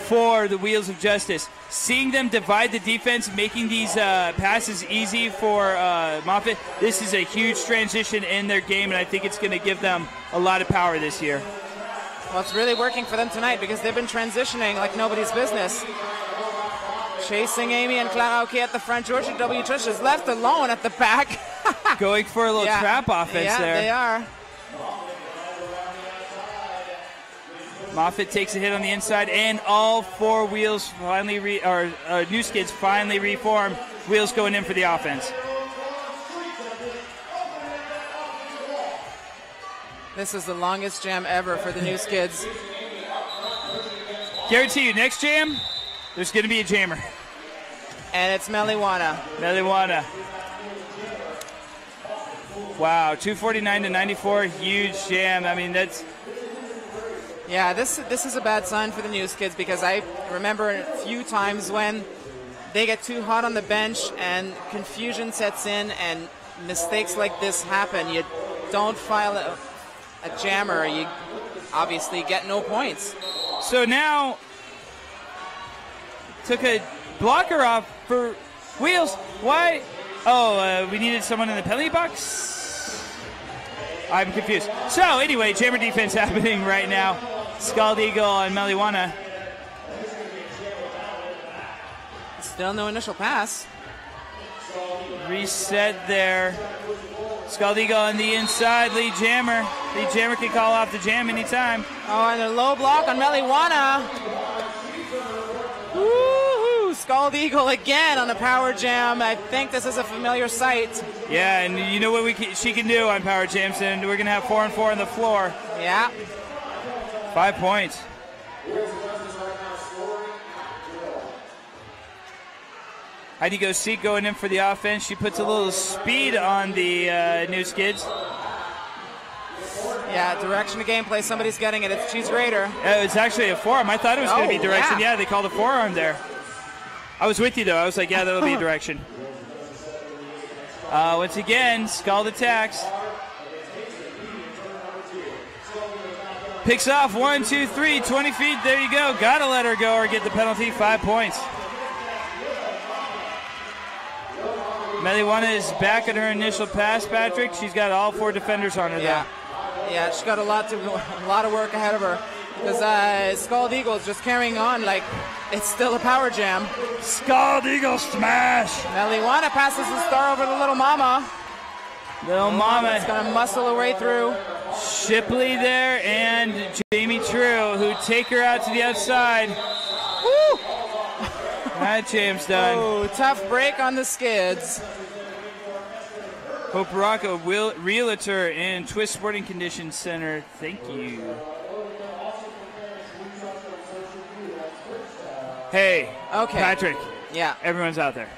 for the Wheels of Justice. Seeing them divide the defense, making these passes easy for Moffat, this is a huge transition in their game, and I think it's going to give them a lot of power this year. Well, it's really working for them tonight because they've been transitioning like nobody's business. Chasing Amy and Clara O'Kay at the front. Georgia W. Trish is left alone at the back. Going for a little trap offense there. Yeah, they are. Moffat takes a hit on the inside, and all 4 Wheels finally, New Skids finally reform. Wheels going in for the offense. This is the longest jam ever for the new Skids. Guarantee you, next jam, there's going to be a jammer. And it's Meliwana. Meliwana. Wow, 249 to 94, huge jam. I mean, that's... Yeah, this is a bad sign for the new Skids because I remember a few times when they get too hot on the bench and confusion sets in and mistakes like this happen. You don't file a jammer, you obviously get no points. So now, took a blocker off for Wheels. Why? Oh, we needed someone in the penalty box? I'm confused. So anyway, jammer defense happening right now. Scald Eagle and Meliwana. Still no initial pass. Reset there. Scald Eagle on the inside, lead jammer. Lead jammer can call off the jam anytime. Oh, and a low block on Meliwana. Woo-hoo! Scald Eagle again on a power jam. I think this is a familiar sight. Yeah, and you know what she can do on power jams, and we're going to have 4 and 4 on the floor. Yeah. 5 points. Heidi goes Seek going in for the offense. She puts a little speed on the new Skids. Yeah, direction of gameplay. Somebody's getting it. It's Cheese Grater. It's actually a forearm. I thought it was going to be direction. Yeah. Yeah, they called a forearm there. I was with you, though. I was like, yeah, that'll be a direction. Once again, Scald attacks. Picks off 1, 2, 3, 20 feet. There you go. Gotta let her go or get the penalty. 5 points. Meliwana is back at her initial pass, Patrick. She's got all 4 defenders on her there. Yeah, she's got a lot of work ahead of her. Because Scald Eagle is just carrying on like it's still a power jam. Scald Eagle smash! Meliwana passes the star over to Little Mama. Little Mama is going to muscle her way through. Shipley there and Jamie True, who take her out to the outside. Woo! That jam's done. Oh, tough break on the Skids. Hope Rocco, Realtor and Twist Sporting Conditions Center. Thank you. Hey, okay. Patrick. Yeah. Everyone's out there.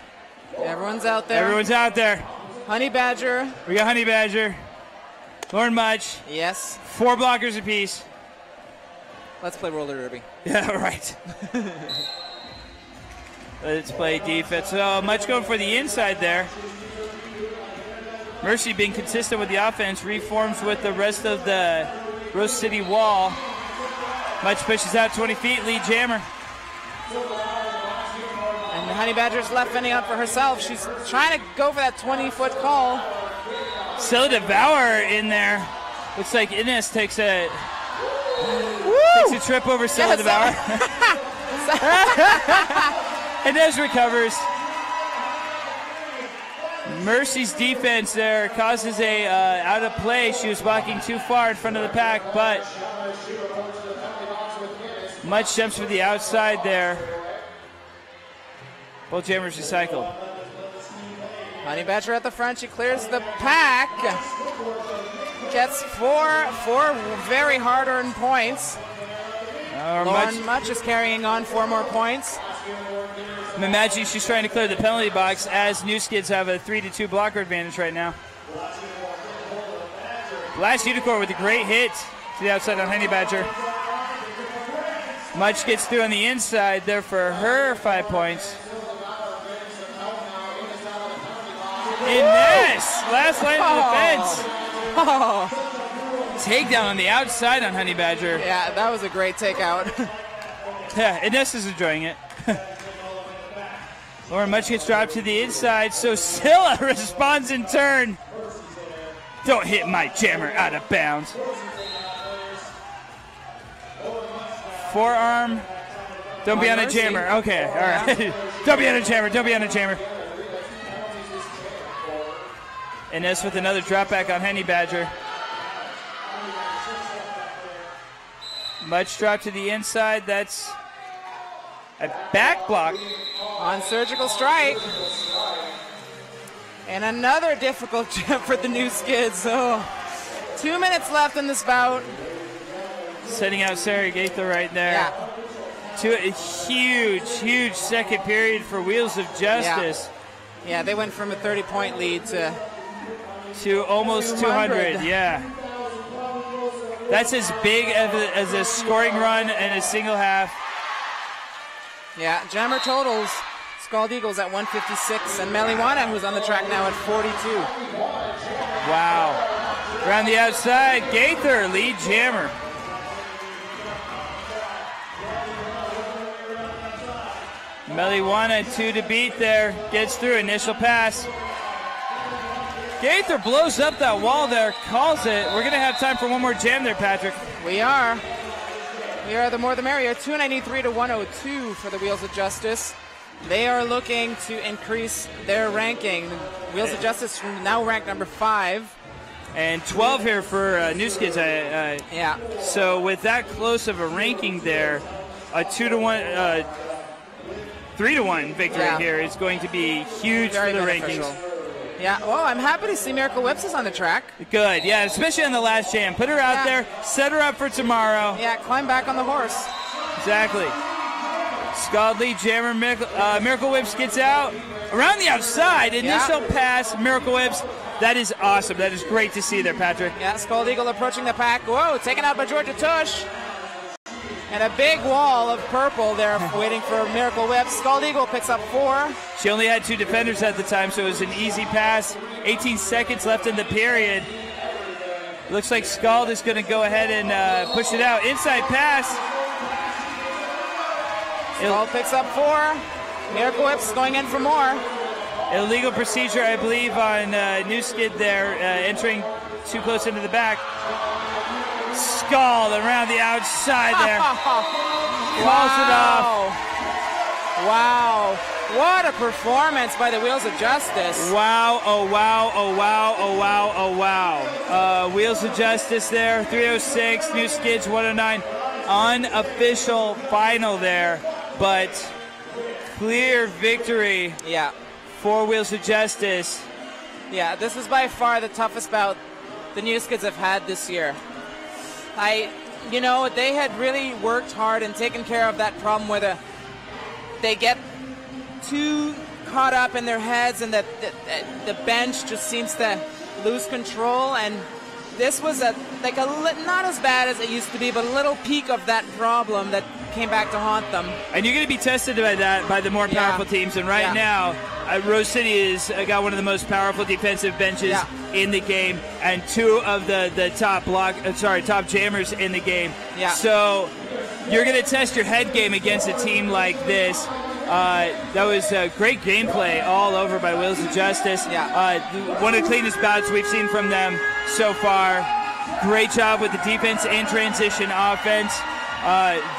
Everyone's out there. Everyone's out there. Honey Badger. We got Honey Badger. Lauren Mutch. Yes. 4 blockers apiece. Let's play roller derby. Yeah, right. Let's play defense. So Mutch going for the inside there. Mercy being consistent with the offense, reforms with the rest of the Rose City wall. Mutch pushes out 20 feet, lead jammer. And Honey Badger's left fending out for herself. She's trying to go for that 20-foot call. Stella Devour in there. Looks like Ines takes a trip over Stella Devour. Ines recovers. Mercy's defense there causes a out of play. She was walking too far in front of the pack, but Mutch jumps for the outside there. Both jammers recycled. Honey Badger at the front. She clears the pack. Gets four very hard-earned points. Lauren Mutch is carrying on 4 more points. I'm imagining she's trying to clear the penalty box as New Skids have a 3-2 blocker advantage right now. Last Unicorn with a great hit to the outside on Honey Badger. Mutch gets through on the inside there for her 5 points. Ines, last line of defense. Takedown on the outside on Honey Badger. Yeah, that was a great takeout. Yeah, Ines is enjoying it. Lauren Mutch gets dropped to the inside, so Scylla responds in turn. Don't hit my jammer out of bounds. Forearm. Don't be on a jammer. Okay, all right. Don't be on a jammer. Don't be on a jammer. Ines with another drop back on Honey Badger. Mutch drop to the inside. That's a back block. On surgical strike. And another difficult jump for the New Skids. So 2 minutes left in this bout. Setting out Sarah Gaither right there. Yeah. To a huge second period for Wheels of Justice. Yeah, they went from a 30-point lead to almost 200. Yeah. That's as big as a scoring run and a single half. Yeah, jammer totals. Scald Eagles at 156, and Meliwana, who's on the track now, at 42. Wow. Around the outside, Gaither, lead jammer. Meliwana 2 to beat there, gets through, initial pass. Gaither blows up that wall there, calls it. We're going to have time for one more jam there, Patrick. We are. We are the more the merrier. 293 to 102 for the Wheels of Justice. They are looking to increase their ranking. Wheels of Justice now ranked number 5. And 12 here for New Skids. Yeah. So with that close of a ranking there, a 2-1, 3-1 victory here is going to be huge Very for the beneficial. rankings. Yeah, well, I'm happy to see Miracle Whips is on the track. Good, yeah, especially on the last jam. Put her out there, set her up for tomorrow. Yeah, climb back on the horse. Exactly. Scald lead jammer, Miracle Whips gets out. Around the outside, initial pass, Miracle Whips That is awesome. That is great to see there, Patrick. Yeah, Scald Eagle approaching the pack. Whoa, taken out by Georgia Tush. And a big wall of purple there waiting for Miracle Whip. Scald Eagle picks up 4. She only had 2 defenders at the time, so it was an easy pass. 18 seconds left in the period. Looks like Scald is going to go ahead and push it out. Inside pass. Scald picks up 4. Miracle Whip's going in for more. Illegal procedure, I believe, on New Skid there, entering too close into the back. Scald around the outside there. Calls it off. Wow. What a performance by the Wheels of Justice. Wow, oh wow, oh wow, oh wow, oh wow. Wheels of Justice there, 306, New Skids 109. Unofficial final there, but clear victory. Yeah. For Wheels of Justice. Yeah, this is by far the toughest bout the New Skids have had this year. You know, they had really worked hard and taken care of that problem where they get too caught up in their heads and the bench just seems to lose control. And this was not as bad as it used to be, but a little peak of that problem that came back to haunt them. And you're going to be tested by that by the more powerful teams. And right now, Rose City has got one of the most powerful defensive benches in the game, and 2 of the top jammers in the game. Yeah. So you're going to test your head game against a team like this. That was great gameplay all over by Wheels of Justice. One of the cleanest bouts we've seen from them so far. Great job with the defense and transition offense.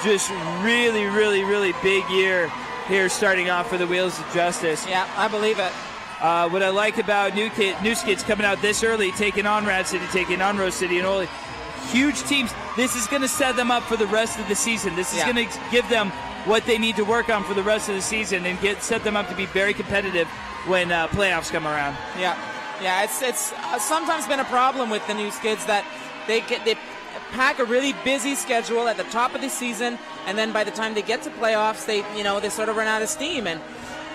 Just really, really, really big year here starting off for the Wheels of Justice. Yeah, I believe it. What I like about New Skids coming out this early, taking on Rad City, taking on Rose City, and Oli, huge teams. This is going to set them up for the rest of the season. This is going to give them what they need to work on for the rest of the season and set them up to be very competitive when playoffs come around. Yeah, it's sometimes been a problem with the New Skids that they pack a really busy schedule at the top of the season, and then by the time they get to playoffs, they sort of run out of steam. And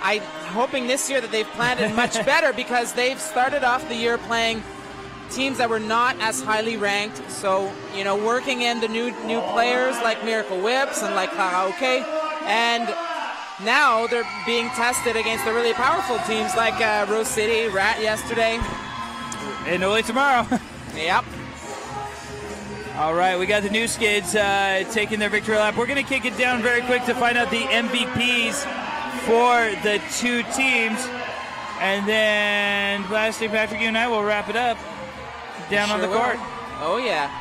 I'm hoping this year that they've planned it much better because they've started off the year playing teams that were not as highly ranked. So, working in the new players like Miracle Whips and like Karaoke, and now they're being tested against the really powerful teams like Rose City, Rat yesterday, and Oli tomorrow. Yep. All right, we got the New Skids taking their victory lap. We're going to kick it down very quick to find out the MVPs for the 2 teams. And then, lastly, Patrick, you and I will wrap it up down on the court. Oh, yeah.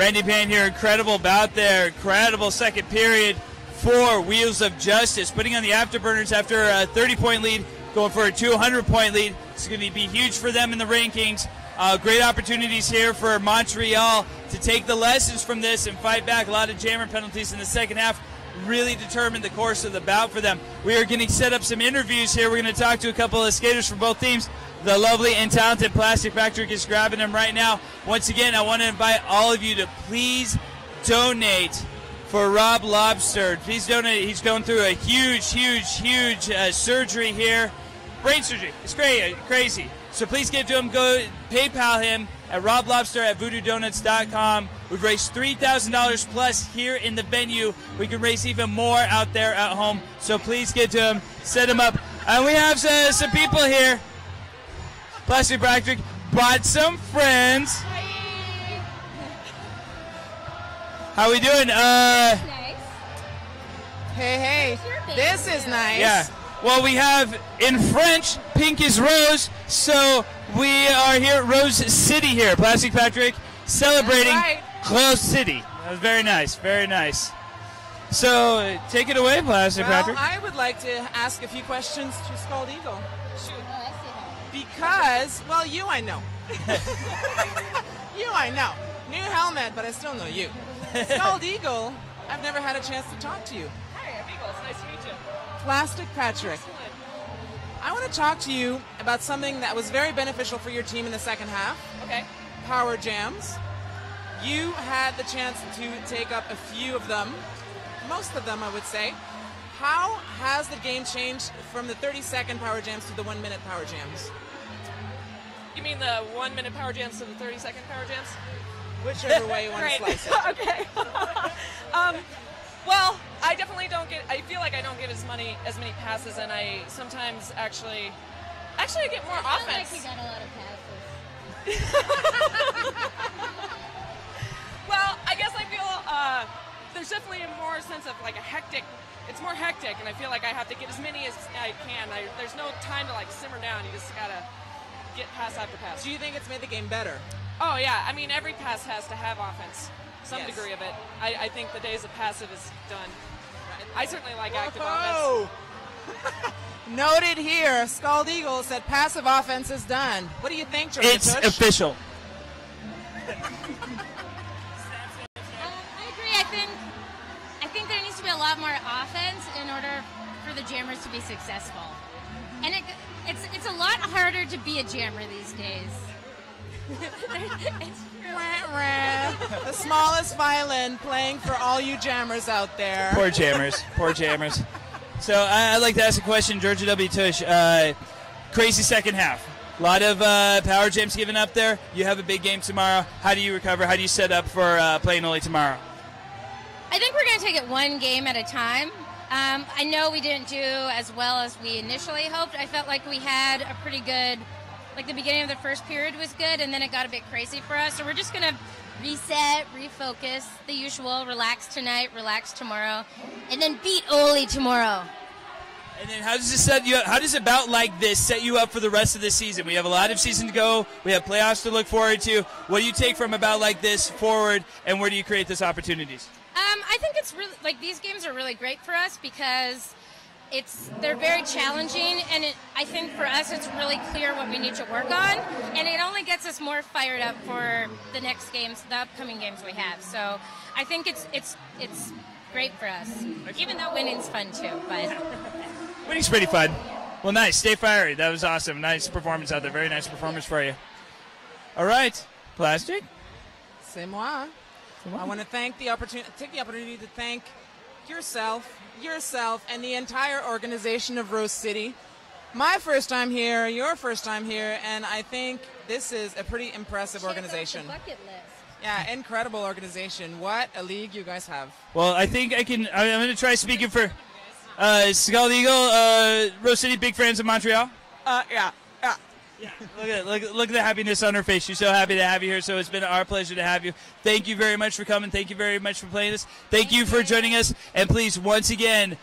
Randy Payne here, incredible bout there, incredible second period for Wheels of Justice, putting on the afterburners after a 30-point lead, going for a 200-point lead. It's going to be huge for them in the rankings. Great opportunities here for Montreal to take the lessons from this and fight back. A lot of jammer penalties in the second half really determined the course of the bout for them. We are going to set up some interviews here. We're going to talk to a couple of skaters from both teams. The lovely and talented Plastic Patrick is grabbing them right now. Once again, I want to invite all of you to please donate for Rob Lobster. Please donate. He's going through a huge surgery here. Brain surgery. It's crazy. So please give to him. Go PayPal him at roblobster@voodoodonuts.com. We've raised $3,000 plus here in the venue. We can raise even more out there at home. So please give to him. Set him up. And we have some people here. Plastic Patrick brought some friends. How we doing? Hey. This is nice. Yeah. Well, we have in French, pink is rose, so we are here at Rose City here. Plastic Patrick celebrating Rose City. That was very nice, very nice. So take it away, Plastic Patrick. I would like to ask a few questions to Scald Eagle. Shoot. Because, well, you I know. You I know. New helmet, but I still know you. Scald Eagle, I've never had a chance to talk to you. Hi, I'm Eagle. It's nice to meet you. Plastic Patrick. I want to talk to you about something that was very beneficial for your team in the second half. Okay. Power jams. You had the chance to take up a few of them, most of them I would say. How has the game changed from the 30-second power jams to the 1-minute power jams? You mean the 1-minute power jams to the 30-second power jams? Whichever way you want to slice it. Okay. Well, I definitely don't get. I feel like I don't get as many passes, and I sometimes actually get more offense. I feel like you got a lot of passes. Well, I guess I feel there's definitely a more sense of like a hectic. It's more hectic, and I feel like I have to get as many as I can. There's no time to like simmer down. You just gotta get pass after pass. Do you think it's made the game better? Oh yeah, I mean every pass has to have offense. Some degree of it. I think the days of passive is done. I certainly like active offense. Noted here, Scald Eagle said passive offense is done. What do you think, Georgia It's Tush? official. I agree. I think there needs to be a lot more offense in order for the jammers to be successful. And it's a lot harder to be a jammer these days. The smallest violin playing for all you jammers out there. Poor jammers. Poor jammers. So I'd like to ask a question, Georgia W. Tush. Crazy second half. A lot of power jams given up there. You have a big game tomorrow. How do you recover? How do you set up for playing only tomorrow? I think we're going to take it one game at a time. I know we didn't do as well as we initially hoped. I felt like we had a pretty good, like the beginning of the first period was good, and then it got a bit crazy for us. So we're just going to reset, refocus, the usual, relax tonight, relax tomorrow, and then beat Oli tomorrow. And then how does this set you up? How does a bout like this set you up for the rest of the season? We have a lot of season to go. We have playoffs to look forward to. What do you take from a bout like this forward, and where do you create those opportunities? I think it's really, like, these games are really great for us because they're very challenging, and I think for us it's really clear what we need to work on, and it only gets us more fired up for the next games, the upcoming games we have. So I think it's great for us, even though winning's fun too. But Winning's pretty fun. Well, nice. Stay fiery. That was awesome. Nice performance out there. Very nice performance for you. All right, Plastic. C'est moi. I want to take the opportunity to thank yourself, and the entire organization of Rose City. My first time here, your first time here, and I think this is a pretty impressive organization. Bucket list. Yeah, incredible organization. What a league you guys have. Well, I think I'm going to try speaking for Scald Eagle, Rose City, big fans of Montreal. Yeah. Look at the happiness on her face. She's so happy to have you here, so it's been our pleasure to have you. Thank you very much for coming. Thank you very much for playing this. Thank you for joining us. And please, once again,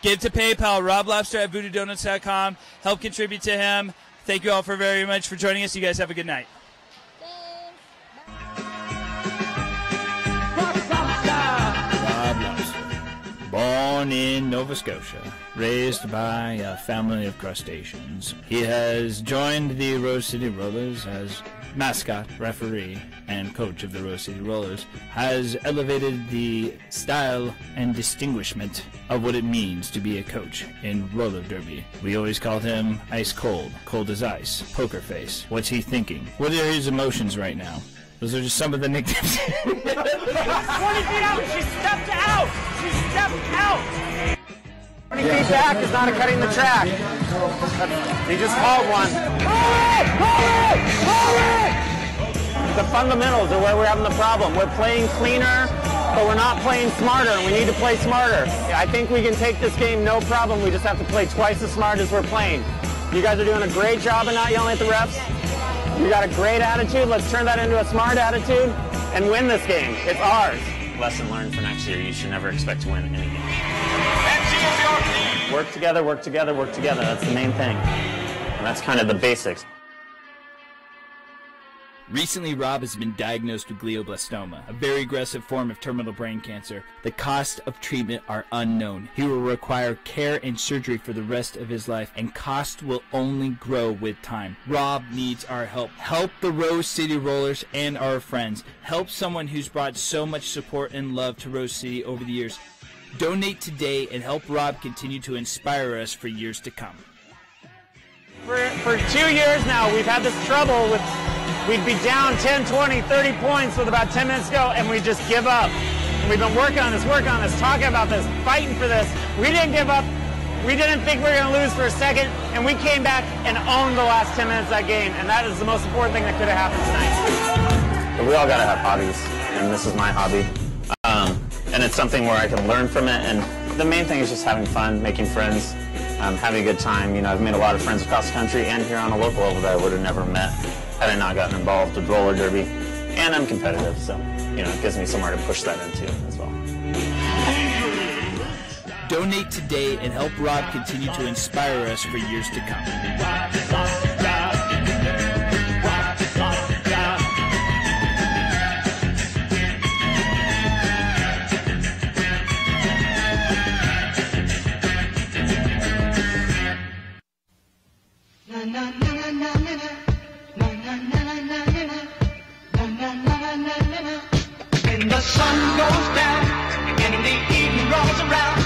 give to PayPal, roblobster@voodoodonuts.com. Help contribute to him. Thank you all very much for joining us. You guys have a good night. born in Nova Scotia, raised by a family of crustaceans. He has joined the Rose City Rollers as mascot, referee, and coach of the Rose City Rollers, has elevated the style and distinguishment of what it means to be a coach in roller derby. We always called him ice cold, cold as ice, poker face. What's he thinking? What are his emotions right now? Those are just some of the nicknames. 20 feet out! She stepped out! She stepped out! 20 feet back is not a cutting the track. He just called one. The fundamentals are where we're having the problem. We're playing cleaner, but we're not playing smarter, and we need to play smarter. I think we can take this game no problem. We just have to play twice as smart as we're playing. You guys are doing a great job of not yelling at the refs. You got a great attitude. Let's turn that into a smart attitude and win this game. It's ours. Lesson learned for next year, you should never expect to win any game. Work together, work together, work together. That's the main thing. And that's kind of the basics. Recently, Rob has been diagnosed with glioblastoma, a very aggressive form of terminal brain cancer. The costs of treatment are unknown. He will require care and surgery for the rest of his life, and costs will only grow with time. Rob needs our help. Help the Rose City Rollers and our friends. Help someone who's brought so much support and love to Rose City over the years. Donate today and help Rob continue to inspire us for years to come. For 2 years now, we've had this trouble with, we'd be down 10, 20, 30 points with about 10 minutes to go, and we just give up. And we've been working on this, talking about this, fighting for this. We didn't give up. We didn't think we were going to lose for a second, and we came back and owned the last 10 minutes of that game, and that is the most important thing that could have happened tonight. But we all got to have hobbies, and this is my hobby. And it's something where I can learn from it, and the main thing is just having fun, making friends, having a good time. You know, I've made a lot of friends across the country and here on a local level that I would have never met had I not gotten involved with roller derby. And I'm competitive, so, you know, it gives me somewhere to push that into as well. Donate today and help Rob continue to inspire us for years to come. When the sun goes down and the evening rolls around,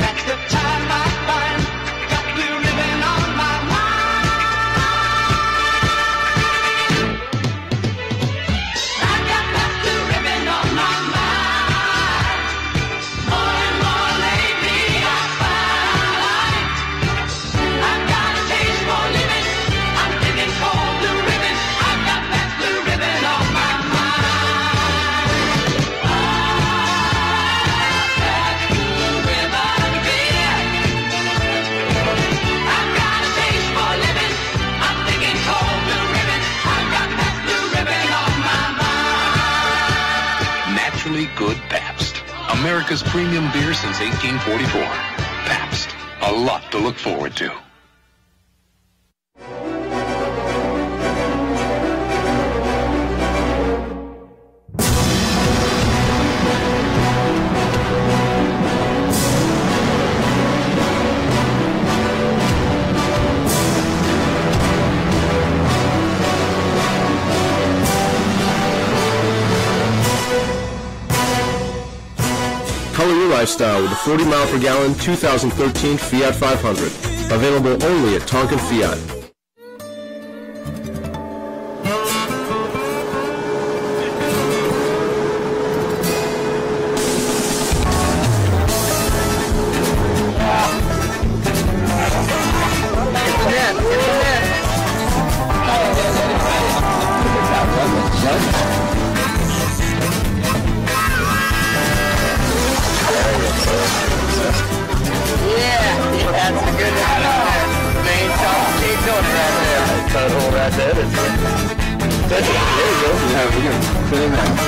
that's the time I find got blue ribbon on my mind. I got that blue ribbon on my mind. More and more lately I find I've got a taste for living. I'm living for blue ribbon. I've got that blue ribbon on my mind. Good Pabst. America's premium beer since 1844. Pabst. A lot to look forward to. Color your lifestyle with the 40 mile per gallon 2013 Fiat 500. Available only at Tonkin Fiat. Right there. There you go. Yeah, we're going to put him out.